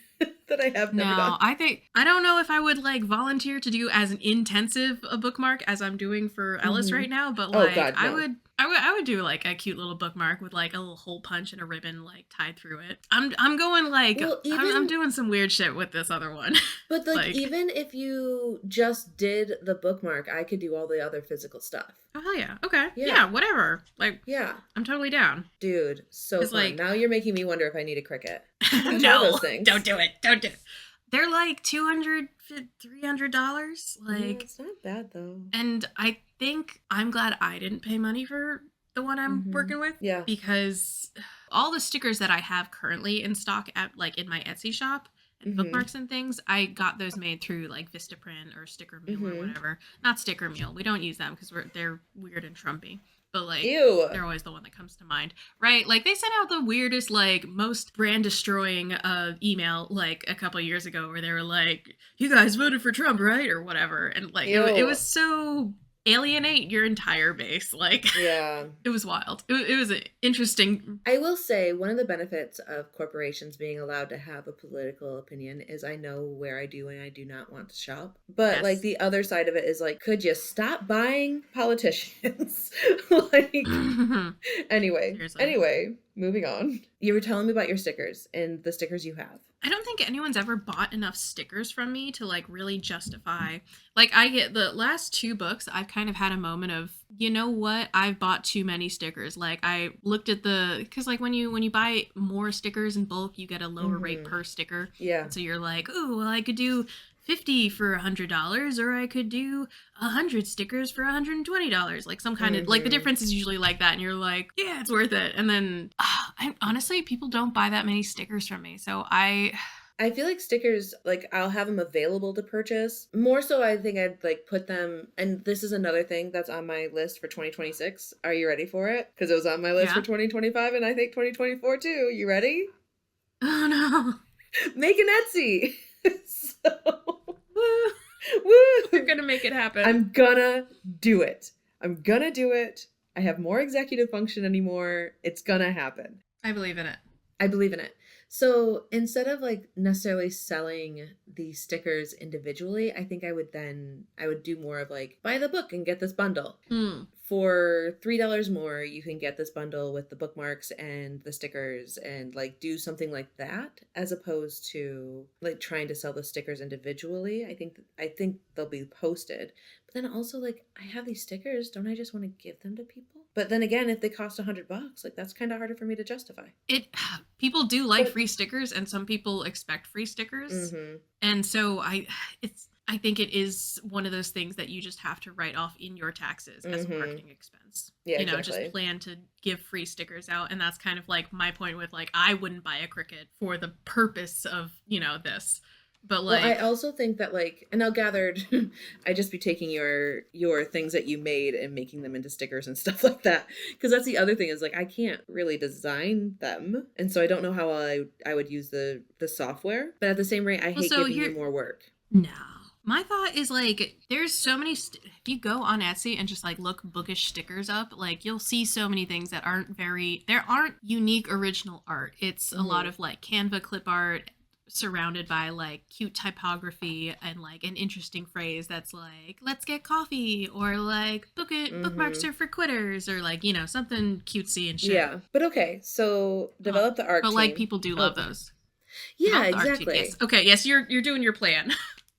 [SPEAKER 1] That I have never done.
[SPEAKER 2] I don't know if I would like volunteer to do as an intensive a bookmark as I'm doing for Ellis right now, but like God, no. I would do like a cute little bookmark with like a little hole punch and a ribbon like tied through it. I'm going like I'm doing some weird shit with this other one.
[SPEAKER 1] But like even if you just did the bookmark, I could do all the other physical stuff.
[SPEAKER 2] Oh hell yeah. Okay. Yeah, whatever. Like I'm totally down.
[SPEAKER 1] Dude, so fun. Like, now you're making me wonder if I need a Cricut.
[SPEAKER 2] No, those things. Don't do it. They're like $200, $300. Like,
[SPEAKER 1] it's not bad though.
[SPEAKER 2] And I think I'm glad I didn't pay money for the one I'm working with. Yeah. Because all the stickers that I have currently in stock at like in my Etsy shop and bookmarks and things, I got those made through like Vistaprint or Sticker Meal or whatever. Not Sticker Meal. We don't use them because they're weird and Trumpy. But like, ew. They're always the one that comes to mind, right? Like they sent out the weirdest, like most brand destroying email like a couple years ago where they were like, "You guys voted for Trump, right?" or whatever, and like it was so alienate your entire base. Like, yeah, it was wild. It was interesting.
[SPEAKER 1] I will say one of the benefits of corporations being allowed to have a political opinion is I know where I do and I do not want to shop. But like the other side of it is like, could you stop buying politicians? Like, anyway, moving on. You were telling me about your stickers and the stickers you have.
[SPEAKER 2] I don't think anyone's ever bought enough stickers from me to like really justify. Like I get the last 2 books, I've kind of had a moment of, you know what? I've bought too many stickers. Like I looked at because like when you buy more stickers in bulk, you get a lower rate per sticker. Yeah. And so you're like, oh, well, I could do 50 for $100, or I could do 100 stickers for $120. Like some kind of like the difference is usually like that, and you're like, yeah, it's worth it. And then honestly, people don't buy that many stickers from me, so I
[SPEAKER 1] feel like stickers, like I'll have them available to purchase. More so, I think I'd like put them, and this is another thing that's on my list for 2026. Are you ready for it? Because it was on my list for 2025, and I think 2024 too. You ready?
[SPEAKER 2] Oh no!
[SPEAKER 1] Make an Etsy.
[SPEAKER 2] Woo! We're gonna make it happen.
[SPEAKER 1] I'm gonna do it. I have more executive function anymore. It's gonna happen.
[SPEAKER 2] I believe in it.
[SPEAKER 1] I believe in it. So instead of like necessarily selling the stickers individually, I think I would do more of like buy the book and get this bundle. For $3 more, you can get this bundle with the bookmarks and the stickers and like do something like that, as opposed to like trying to sell the stickers individually. I think they'll be posted. But then also like I have these stickers, don't I just want to give them to people? But then again, if they cost $100, like that's kind of harder for me to justify.
[SPEAKER 2] People do like free stickers, and some people expect free stickers.
[SPEAKER 1] Mm-hmm.
[SPEAKER 2] And so I think it is one of those things that you just have to write off in your taxes as a marketing expense.
[SPEAKER 1] Yeah,
[SPEAKER 2] Just plan to give free stickers out. And that's kind of like my point with like, I wouldn't buy a Cricut for the purpose of, this. But like,
[SPEAKER 1] well, I also think that like, and I'll gathered, I just be taking your things that you made and making them into stickers and stuff like that. Because that's the other thing is like I can't really design them, and so I don't know how I would use the software. But at the same rate, I hate giving you more work.
[SPEAKER 2] No. My thought is like there's so many if you go on Etsy and just like look bookish stickers up, like you'll see so many things that aren't unique original art. It's a lot of like Canva clip art surrounded by like cute typography and like an interesting phrase that's like let's get coffee, or like bookmarks are for quitters, or like something cutesy and shit.
[SPEAKER 1] Yeah, but okay, so develop the art
[SPEAKER 2] but
[SPEAKER 1] team.
[SPEAKER 2] Like people do love those.
[SPEAKER 1] Yeah, exactly.
[SPEAKER 2] Yes. Okay, yes, you're doing your plan.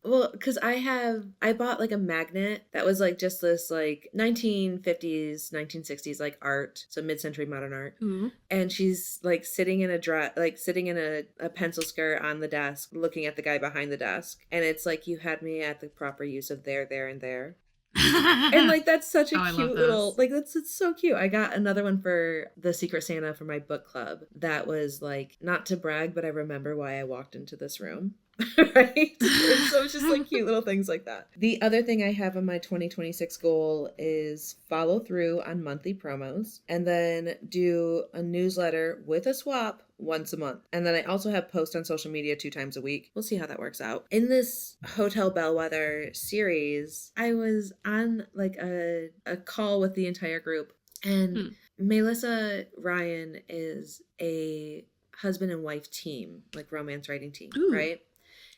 [SPEAKER 1] Well, because I bought like a magnet that was like just this like 1950s, 1960s like art, so mid-century modern art. Mm-hmm. And she's like sitting in a pencil skirt on the desk, looking at the guy behind the desk. And it's like, you had me at the proper use of there, and there. And like that's such a cute little like it's so cute. I got another one for the Secret Santa for my book club that was like, not to brag, but I remember why I walked into this room. Right? And so it's just like cute little things like that. The other thing I have on my 2026 goal is follow through on monthly promos, and then do a newsletter with a swap once a month. And then I also have posts on social media 2 times a week. We'll see how that works out. In this Hotel Bellwether series, I was on like a call with the entire group, and Melissa Ryan is a husband and wife team, like romance writing team. Ooh. Right?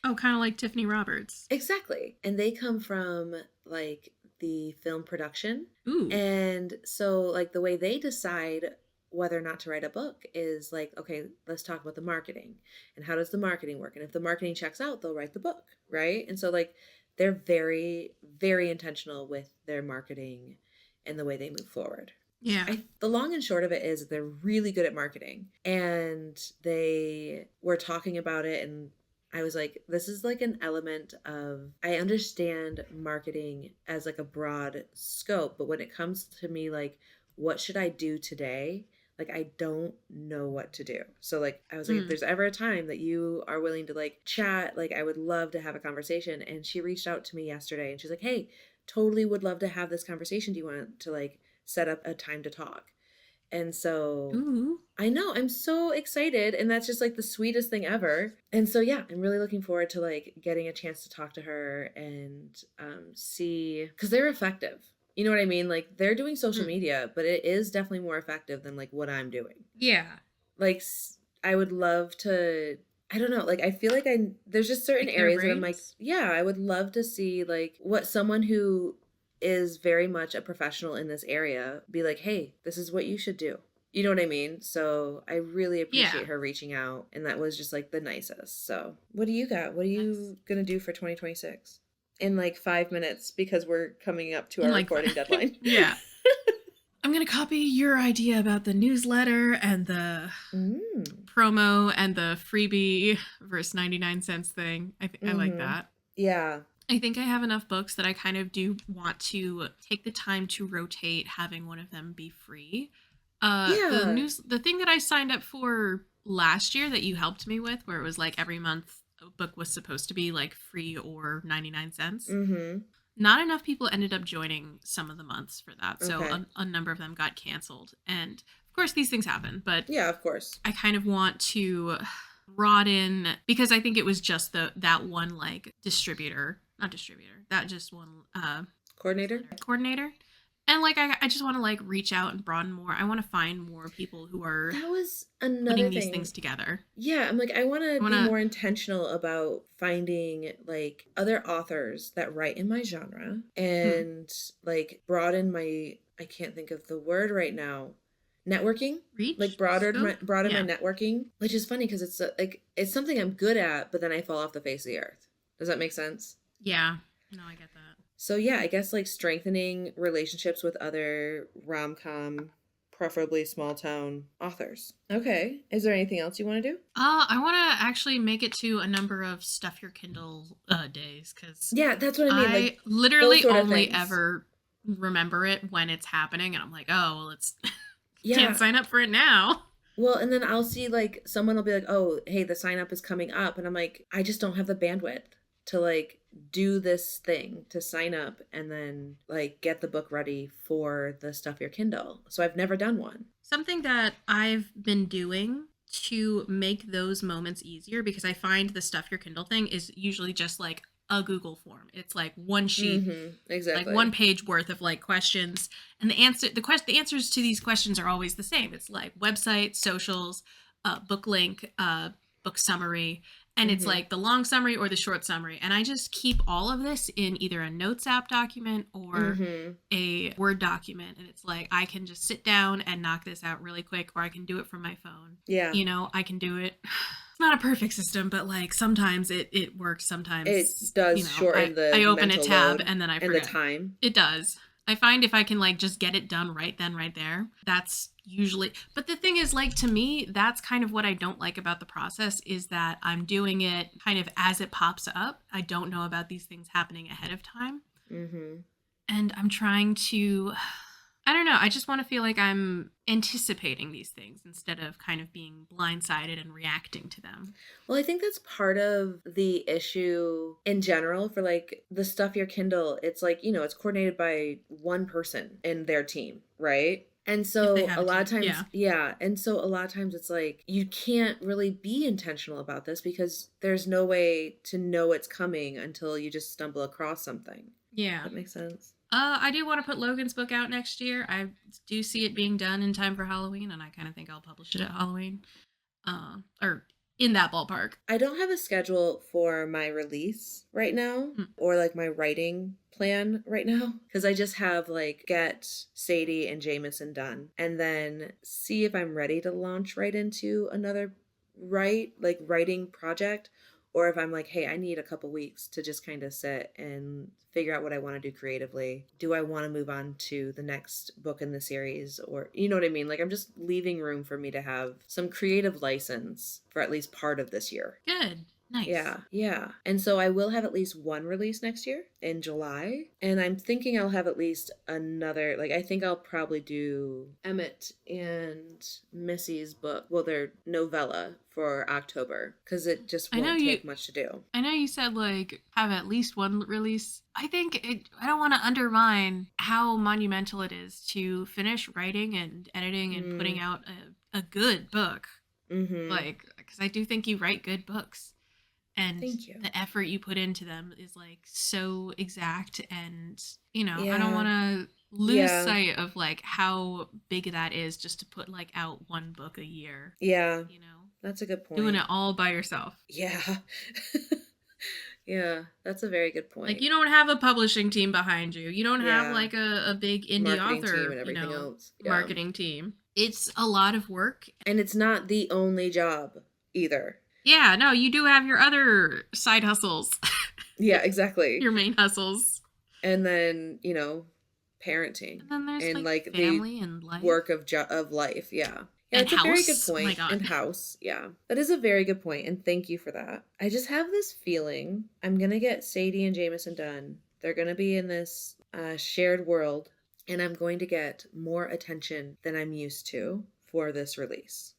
[SPEAKER 2] Oh, kind of like Tiffany Roberts.
[SPEAKER 1] Exactly. And they come from like the film production. Ooh. And so like the way they decide whether or not to write a book is like, okay, let's talk about the marketing and how does the marketing work? And if the marketing checks out, they'll write the book. Right. And so like they're very, very intentional with their marketing and the way they move forward.
[SPEAKER 2] Yeah.
[SPEAKER 1] The long and short of it is they're really good at marketing, and they were talking about it, and I was like, this is like an element of, I understand marketing as like a broad scope, but when it comes to me, like, what should I do today? Like, I don't know what to do. So like, I was like, if there's ever a time that you are willing to like chat, like I would love to have a conversation. And she reached out to me yesterday and she's like, hey, totally would love to have this conversation. Do you want to like set up a time to talk? And so I know, I'm so excited, and that's just like the sweetest thing ever. And so yeah, I'm really looking forward to like getting a chance to talk to her and see, because they're effective. You know what I mean? Like they're doing social media, but it is definitely more effective than like what I'm doing.
[SPEAKER 2] Yeah.
[SPEAKER 1] Like I would love to, I don't know, like I feel like there's just certain areas that I'm like, yeah, I would love to see like what someone who is very much a professional in this area be like, hey, this is what you should do. You know what I mean? So I really appreciate her reaching out, and that was just like the nicest. So what do you got? What are you gonna do for 2026 in like 5 minutes, because we're coming up to our recording deadline?
[SPEAKER 2] Yeah. I'm gonna copy your idea about the newsletter and the promo and the freebie versus 99 cents thing. I like that.
[SPEAKER 1] Yeah.
[SPEAKER 2] I think I have enough books that I kind of do want to take the time to rotate having one of them be free. The thing that I signed up for last year that you helped me with, where it was like every month a book was supposed to be like free or 99 cents. Mm-hmm. Not enough people ended up joining some of the months for that. So a number of them got canceled. And of course these things happen, but
[SPEAKER 1] yeah, of course.
[SPEAKER 2] I kind of want to rot in, because I think it was just that one like coordinator. And like I just want to like reach out and broaden more. I want to find more people who are
[SPEAKER 1] That was another
[SPEAKER 2] putting these
[SPEAKER 1] thing.
[SPEAKER 2] things together.
[SPEAKER 1] Yeah, I'm like, I want to be more intentional about finding like other authors that write in my genre and like broaden my, I can't think of the word right now, networking.
[SPEAKER 2] Reach,
[SPEAKER 1] like broaden
[SPEAKER 2] scope?
[SPEAKER 1] my networking, which is funny because it's like it's something I'm good at, but then I fall off the face of the earth. Does that make sense?
[SPEAKER 2] Yeah. No, I get that.
[SPEAKER 1] So yeah, I guess like strengthening relationships with other rom-com, preferably small town authors. Okay. Is there anything else you want to do?
[SPEAKER 2] I want to actually make it to a number of Stuff Your Kindle days, because
[SPEAKER 1] yeah, that's what I mean. Like
[SPEAKER 2] literally only ever remember it when it's happening, and I'm like, oh, well, it's can't sign up for it now.
[SPEAKER 1] Well, and then I'll see like someone will be like, oh, hey, the sign up is coming up, and I'm like, I just don't have the bandwidth to like do this thing, to sign up and then like get the book ready for the Stuff Your Kindle. So I've never done one.
[SPEAKER 2] Something that I've been doing to make those moments easier, because I find the Stuff Your Kindle thing is usually just like a Google form. It's like one sheet,
[SPEAKER 1] exactly,
[SPEAKER 2] like one page worth of like questions, and the answers to these questions are always the same. It's like website, socials, book link, book summary, and it's like the long summary or the short summary. And I just keep all of this in either a Notes app document or a Word document. And it's like, I can just sit down and knock this out really quick, or I can do it from my phone.
[SPEAKER 1] Yeah.
[SPEAKER 2] You know, I can do it. It's not a perfect system, but like sometimes it works. Sometimes
[SPEAKER 1] it does shorten the
[SPEAKER 2] I open a tab and then I forget.
[SPEAKER 1] And the time.
[SPEAKER 2] It does. I find if I can like just get it done right then, right there, that's usually, but the thing is, like, to me, that's kind of what I don't like about the process, is that I'm doing it kind of as it pops up. I don't know about these things happening ahead of time. And I'm trying to, I don't know, I just want to feel like I'm anticipating these things instead of kind of being blindsided and reacting to them.
[SPEAKER 1] Well, I think that's part of the issue in general for like the Stuff Your Kindle. It's like, you know, it's coordinated by one person in their team, right? And so a lot of times, and so a lot of times it's like, you can't really be intentional about this because there's no way to know it's coming until you just stumble across something.
[SPEAKER 2] Yeah.
[SPEAKER 1] That makes sense.
[SPEAKER 2] I do want to put Logan's book out next year. I do see it being done in time for Halloween, and I kind of think I'll publish it at Halloween. Or in that ballpark.
[SPEAKER 1] I don't have a schedule for my release right now or like my writing plan right now, because I just have like get Sadie and Jameson done and then see if I'm ready to launch right into another writing project, or if I'm like, hey, I need a couple weeks to just kind of sit and figure out what I want to do creatively. Do I want to move on to the next book in the series? Or, you know what I mean? Like, I'm just leaving room for me to have some creative license for at least part of this year.
[SPEAKER 2] Good. Nice.
[SPEAKER 1] Yeah. And so I will have at least one release next year in July. And I'm thinking I'll have at least another, like, I think I'll probably do Emmett and Missy's book, well, their novella for October, because it just won't take much to do.
[SPEAKER 2] I know you said, like, have at least one release. I think I don't want to undermine how monumental it is to finish writing and editing and putting out a good book. Like, because I do think you write good books. And
[SPEAKER 1] thank you.
[SPEAKER 2] The effort you put into them is like so exact, and you know, I don't want to lose sight of like how big that is just to put like out one book a year.
[SPEAKER 1] Yeah.
[SPEAKER 2] You know,
[SPEAKER 1] that's a good point.
[SPEAKER 2] Doing it all by yourself.
[SPEAKER 1] Yeah. Yeah, that's a very good point.
[SPEAKER 2] Like, you don't have a publishing team behind you. You don't have like a big indie
[SPEAKER 1] marketing
[SPEAKER 2] author
[SPEAKER 1] team and everything else.
[SPEAKER 2] Marketing team. It's a lot of work.
[SPEAKER 1] And it's not the only job either.
[SPEAKER 2] Yeah, no, you do have your other side hustles.
[SPEAKER 1] Yeah, exactly.
[SPEAKER 2] Your main hustles.
[SPEAKER 1] And then, you know, parenting.
[SPEAKER 2] And then there's
[SPEAKER 1] like
[SPEAKER 2] family and life.
[SPEAKER 1] Work of life, yeah. Yeah, it's a very good point.
[SPEAKER 2] Oh my God.
[SPEAKER 1] And house, yeah. That is a very good point, and thank you for that. I just have this feeling I'm going to get Sadie and Jameson done. They're going to be in this shared world, and I'm going to get more attention than I'm used to for this release.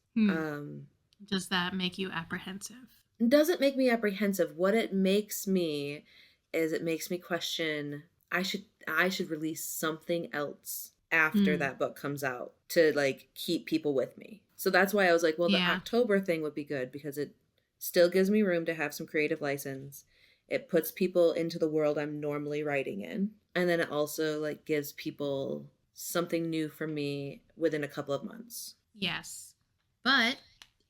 [SPEAKER 2] Does that make you apprehensive?
[SPEAKER 1] It doesn't make me apprehensive. What it makes me is it makes me question, I should release something else after that book comes out to like keep people with me. So that's why I was like, well, the October thing would be good because it still gives me room to have some creative license. It puts people into the world I'm normally writing in. And then it also like gives people something new for me within a couple of months.
[SPEAKER 2] Yes. But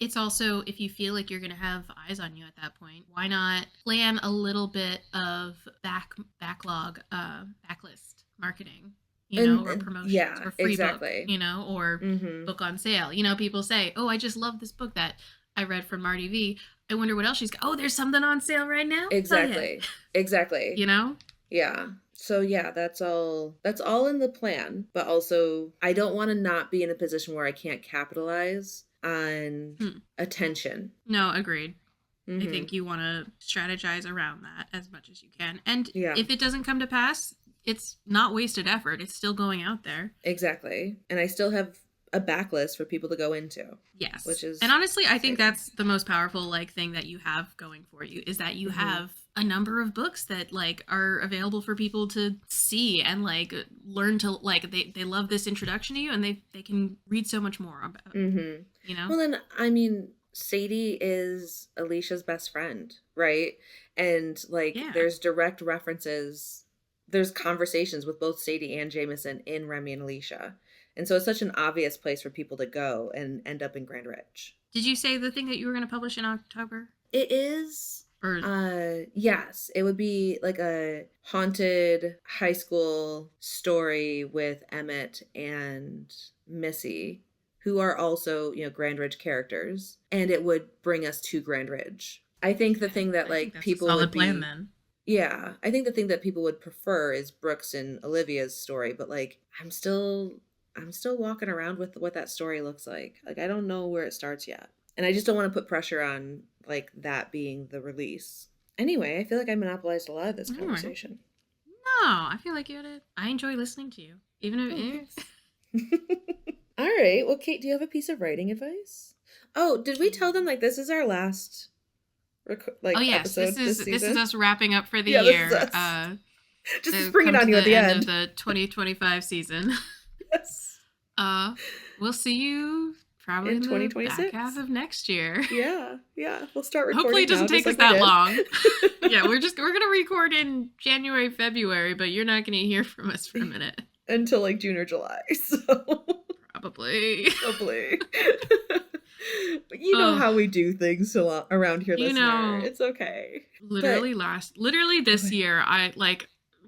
[SPEAKER 2] it's also, if you feel like you're going to have eyes on you at that point, why not plan a little bit of backlog, backlist marketing, or promotions or free
[SPEAKER 1] exactly.
[SPEAKER 2] book, or book on sale. People say, oh, I just love this book that I read from Marty V. I wonder what else she's got. Oh, there's something on sale right now?
[SPEAKER 1] Exactly.
[SPEAKER 2] Yeah.
[SPEAKER 1] Exactly.
[SPEAKER 2] Yeah.
[SPEAKER 1] So yeah, that's all in the plan. But also, I don't want to not be in a position where I can't capitalize on attention.
[SPEAKER 2] No, agreed. I think you want to strategize around that as much as you can. And if it doesn't come to pass, it's not wasted effort. It's still going out there.
[SPEAKER 1] Exactly. And I still have a backlist for people to go into.
[SPEAKER 2] Yes.
[SPEAKER 1] Which is,
[SPEAKER 2] and honestly, I think that's the most powerful thing that you have going for you, is that you have a number of books that are available for people to see and learn to they love this introduction to you, and they can read so much more about it.
[SPEAKER 1] Well, then, I mean, Sadie is Alicia's best friend, right? And there's direct references, there's conversations with both Sadie and Jameson in Remy and Alicia. And so it's such an obvious place for people to go and end up in Grand Ridge.
[SPEAKER 2] Did you say the thing that you were going to publish in October?
[SPEAKER 1] It is. Yes. It would be a haunted high school story with Emmett and Missy, who are also, Grand Ridge characters. And it would bring us to Grand Ridge. I think the thing that people would be...
[SPEAKER 2] plan, then.
[SPEAKER 1] Yeah. I think the thing that people would prefer is Brooks and Olivia's story. But I'm still walking around with what that story looks like. I don't know where it starts yet. And I just don't want to put pressure on that being the release. Anyway, I feel like I monopolized a lot of this conversation.
[SPEAKER 2] No, I feel like I enjoy listening to you. Even if
[SPEAKER 1] All right. Well, Kate, do you have a piece of writing advice? Oh, did we tell them this is our last episode
[SPEAKER 2] this is us wrapping up for the
[SPEAKER 1] year. Just spring it on you at the end
[SPEAKER 2] of the 2025 season.
[SPEAKER 1] Yes.
[SPEAKER 2] We'll see you probably in
[SPEAKER 1] 2026.
[SPEAKER 2] The back half of next year.
[SPEAKER 1] Yeah. We'll start recording.
[SPEAKER 2] Hopefully it doesn't take us that long. Yeah, we're gonna record in January, February, but you're not gonna hear from us for a minute.
[SPEAKER 1] Until June or July, so
[SPEAKER 2] probably.
[SPEAKER 1] But you know how we do things around here, listener. It's okay.
[SPEAKER 2] Literally this year,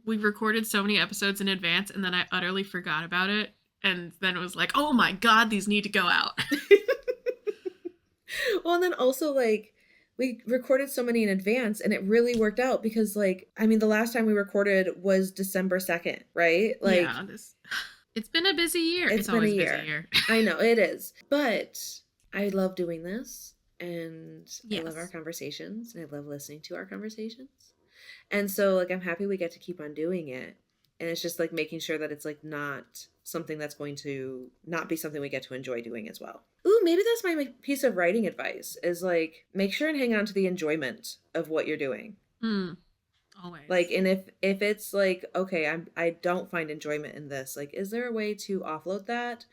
[SPEAKER 2] we recorded so many episodes in advance, and then I utterly forgot about it. And then it was oh my God, these need to go out.
[SPEAKER 1] Well, and then also we recorded so many in advance, and it really worked out because the last time we recorded was December 2nd, right?
[SPEAKER 2] It's been a busy year.
[SPEAKER 1] It's been always a busy year. I know it is, but I love doing this, and I love our conversations, and I love listening to our conversations. And so I'm happy we get to keep on doing it. And it's just making sure that it's not something that's going to not be something we get to enjoy doing as well. Ooh, maybe that's my piece of writing advice is make sure and hang on to the enjoyment of what you're doing.
[SPEAKER 2] Always.
[SPEAKER 1] And if it's okay, I don't find enjoyment in this. Is there a way to offload that?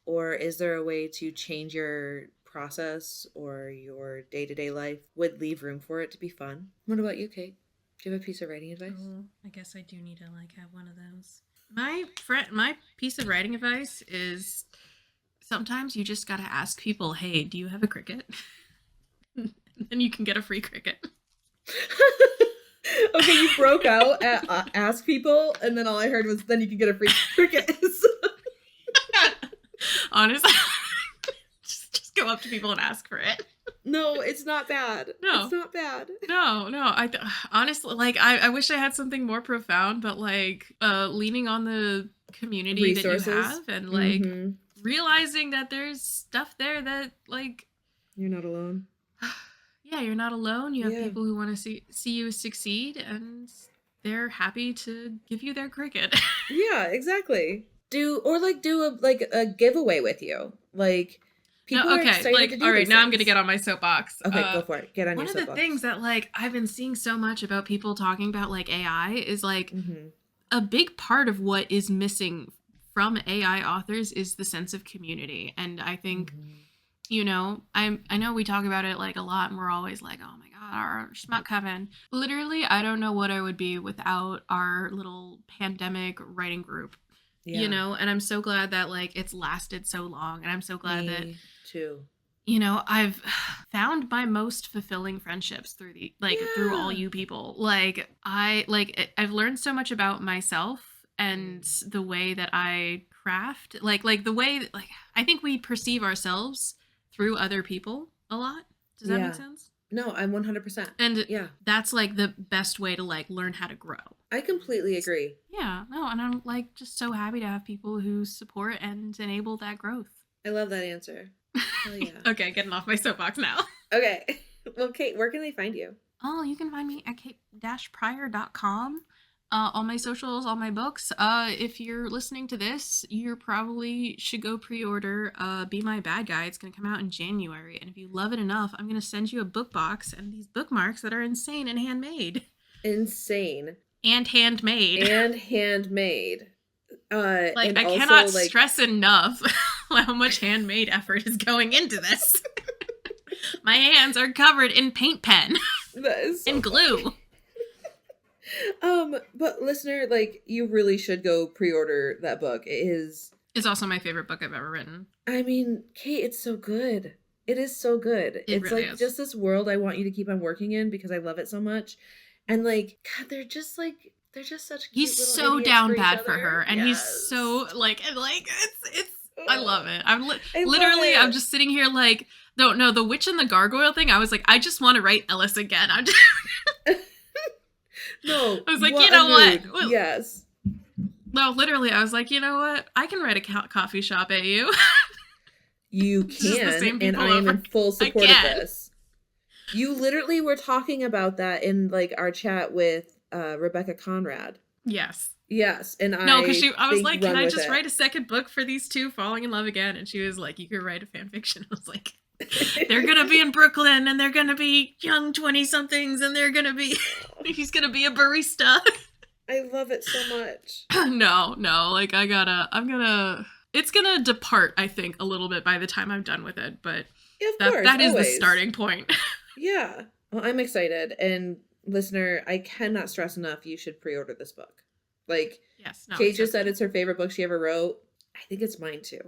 [SPEAKER 1] Or is there a way to change your process or your day-to-day life would leave room for it to be fun? What about you, Kate? Do you have a piece of writing advice?
[SPEAKER 2] Oh, I guess I do need to have one of those. My piece of writing advice is sometimes you just gotta ask people, hey, do you have a Cricut? Then you can get a free Cricut.
[SPEAKER 1] Okay, you broke out at ask people, and then all I heard was then you can get a free Cricut.
[SPEAKER 2] Honestly, just go up to people and ask for it.
[SPEAKER 1] No, it's not bad.
[SPEAKER 2] No.
[SPEAKER 1] It's not bad.
[SPEAKER 2] No. Honestly, I wish I had something more profound, but leaning on the community resources that you have and realizing that there's stuff there that
[SPEAKER 1] you're not alone.
[SPEAKER 2] Yeah, you're not alone. You have people who want to see you succeed, and they're happy to give you their Cricut.
[SPEAKER 1] Yeah, exactly. Do a giveaway with you. People are excited to do
[SPEAKER 2] all right, now I'm going to get on my soapbox.
[SPEAKER 1] Okay, go for it. Get on your soapbox.
[SPEAKER 2] One of the things that I've been seeing so much about people talking about AI is a big part of what is missing from AI authors is the sense of community. And I think, I know we talk about it a lot, and we're always oh my God, our schmuck coven. Literally, I don't know what I would be without our little pandemic writing group. you know, and I'm so glad that like it's lasted so long, and I'm so glad that
[SPEAKER 1] too.
[SPEAKER 2] You know, I've found my most fulfilling friendships through the through all you people. Like I've learned so much about myself and the way that I craft, like the way that, like I think we perceive ourselves through other people a lot. Does that make sense?
[SPEAKER 1] No, I'm 100%.
[SPEAKER 2] And that's like the best way to like learn how to grow.
[SPEAKER 1] I completely agree.
[SPEAKER 2] Yeah, no, and I'm like just so happy to have people who support and enable that growth.
[SPEAKER 1] I love that answer. Hell yeah.
[SPEAKER 2] Okay, getting off my soapbox now.
[SPEAKER 1] Okay. Well, Kate, where can they find you?
[SPEAKER 2] Oh, you can find me at kate-pryor.com. All my socials, all my books. If you're listening to this, you probably should go pre-order Be My Bad Guy. It's going to come out in January. And if you love it enough, I'm going to send you a book box and these bookmarks that are insane and handmade.
[SPEAKER 1] Insane.
[SPEAKER 2] And handmade.
[SPEAKER 1] And handmade.
[SPEAKER 2] I
[SPEAKER 1] also,
[SPEAKER 2] cannot stress enough how much handmade effort is going into this. My hands are covered in paint pen.
[SPEAKER 1] That is so
[SPEAKER 2] and glue.
[SPEAKER 1] But listener, like, you really should go pre-order that book. It's
[SPEAKER 2] also my favorite book I've ever written.
[SPEAKER 1] I mean, Kate, it's so good. It is so good. It's
[SPEAKER 2] really
[SPEAKER 1] like
[SPEAKER 2] is.
[SPEAKER 1] Just this world I want you to keep on working in because I love it so much. And like, God, they're just such cute
[SPEAKER 2] he's
[SPEAKER 1] little
[SPEAKER 2] so
[SPEAKER 1] idiots
[SPEAKER 2] down
[SPEAKER 1] for
[SPEAKER 2] bad
[SPEAKER 1] each
[SPEAKER 2] for
[SPEAKER 1] other.
[SPEAKER 2] her, and he's so like it's I love it. I'm literally I'm just sitting here like no the witch and the gargoyle thing. I was like, I just want to write Ellis again. I'm just
[SPEAKER 1] No,
[SPEAKER 2] I was like, you know what?
[SPEAKER 1] Yes.
[SPEAKER 2] No, literally, I was like, you know what? I can write a coffee shop at you.
[SPEAKER 1] You can, and I am in full support of this. You literally were talking about that in like our chat with Rebecca Conrad.
[SPEAKER 2] Yes.
[SPEAKER 1] Yes, and
[SPEAKER 2] because I was like, can I just write a second book for these two falling in love again? And she was like, you could write a fan fiction. I was like, they're gonna be in Brooklyn, and they're gonna be young 20-somethings, and he's gonna be a barista.
[SPEAKER 1] I love it so much.
[SPEAKER 2] No, like it's gonna depart, I think, a little bit by the time I'm done with it, but that is the starting point.
[SPEAKER 1] Yeah. Well, I'm excited, and listener, I cannot stress enough, you should pre-order this book. Like,
[SPEAKER 2] yes,
[SPEAKER 1] Kate just said it's her favorite book she ever wrote. I think it's mine too.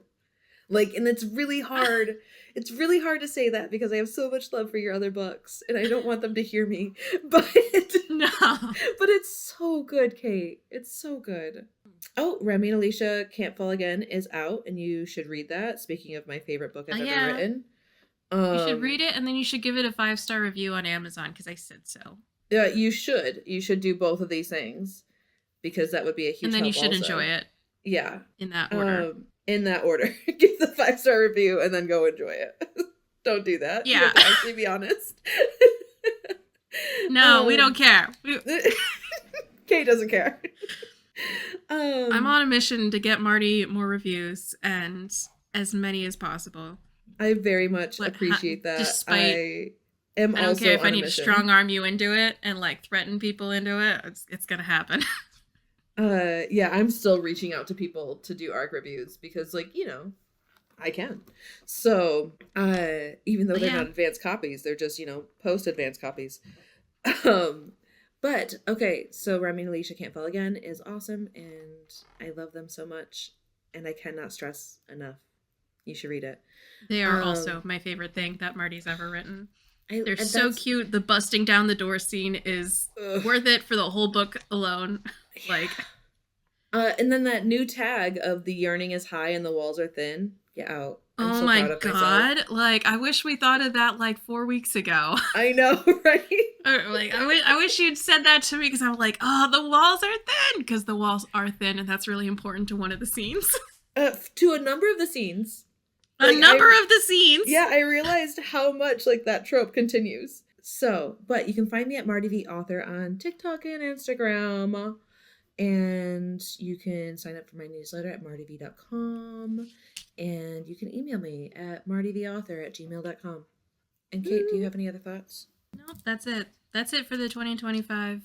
[SPEAKER 1] Like, and it's really hard. It's really hard to say that because I have so much love for your other books, and I don't want them to hear me. But
[SPEAKER 2] no,
[SPEAKER 1] but it's so good, Kate. It's so good. Oh, Remy and Alicia Can't Fall Again is out, and you should read that. Speaking of my favorite book I've ever written.
[SPEAKER 2] You should read it, and then you should give it a 5-star review on Amazon because I said so.
[SPEAKER 1] Yeah, you should. You should do both of these things because that would be a huge help.
[SPEAKER 2] And then you should
[SPEAKER 1] also
[SPEAKER 2] enjoy it.
[SPEAKER 1] Yeah.
[SPEAKER 2] In that order.
[SPEAKER 1] In that order. Give the 5-star review and then go enjoy it. Don't do that.
[SPEAKER 2] Yeah.
[SPEAKER 1] You have to actually be honest.
[SPEAKER 2] No, we don't care.
[SPEAKER 1] Kate doesn't care.
[SPEAKER 2] I'm on a mission to get Marty more reviews and as many as possible.
[SPEAKER 1] I very much appreciate that. I
[SPEAKER 2] don't care if I need to strong arm you into it and like threaten people into it. It's gonna happen.
[SPEAKER 1] Yeah, I'm still reaching out to people to do ARC reviews because, like, you know, I can. So, even though they're not advanced copies, they're just, you know, post advanced copies. But okay, so Remy and Alicia Can't Fall Again is awesome, and I love them so much, and I cannot stress enough. You should read it.
[SPEAKER 2] They are also my favorite thing that Marty's ever written. They're so cute. The busting down the door scene is worth it for the whole book alone. Like,
[SPEAKER 1] and then that new tag of the yearning is high and the walls are thin. Get out. I'm so
[SPEAKER 2] my
[SPEAKER 1] proud of
[SPEAKER 2] God.
[SPEAKER 1] myself.
[SPEAKER 2] Like, I wish we thought of that like 4 weeks ago.
[SPEAKER 1] I know, right?
[SPEAKER 2] Like, I wish you'd said that to me because I'm like, oh, the walls are thin, because the walls are thin, and that's really important to one of the scenes.
[SPEAKER 1] To a number of the scenes.
[SPEAKER 2] Like, of the scenes.
[SPEAKER 1] Yeah, I realized how much like that trope continues. So, but you can find me at Marty V Author on TikTok and Instagram. And you can sign up for my newsletter at martyv.com. And you can email me at martyvauthor@gmail.com. And Kate, do you have any other thoughts?
[SPEAKER 2] No, that's it. That's it for the 2025.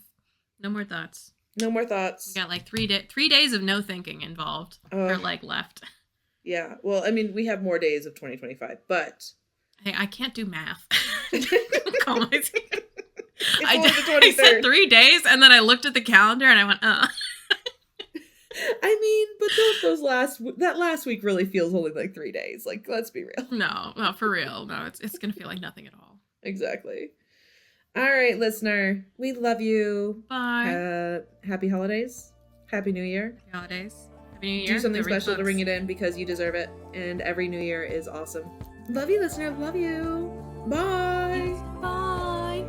[SPEAKER 2] No more thoughts.
[SPEAKER 1] No more thoughts.
[SPEAKER 2] We got like 3 days of no thinking involved. Or like left.
[SPEAKER 1] Yeah. Well, I mean, we have more days of 2025, but
[SPEAKER 2] hey, I can't do math. Call myself.
[SPEAKER 1] I
[SPEAKER 2] said 3 days, and then I looked at the calendar and I went,
[SPEAKER 1] I mean, but that last week really feels only like 3 days. Like, let's be real.
[SPEAKER 2] No, for real. No, it's gonna feel like nothing at all.
[SPEAKER 1] Exactly. All right, listener. We love you.
[SPEAKER 2] Bye.
[SPEAKER 1] Happy holidays. Happy New Year.
[SPEAKER 2] Happy holidays. Happy New Year.
[SPEAKER 1] Do something special to ring it in because you deserve it. And every New Year is awesome. Love you, listener. Love you. Bye.
[SPEAKER 2] Yes, bye.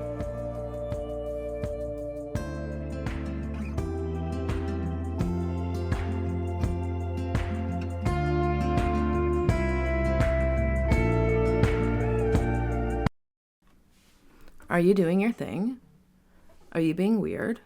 [SPEAKER 1] Are you doing your thing? Are you being weird?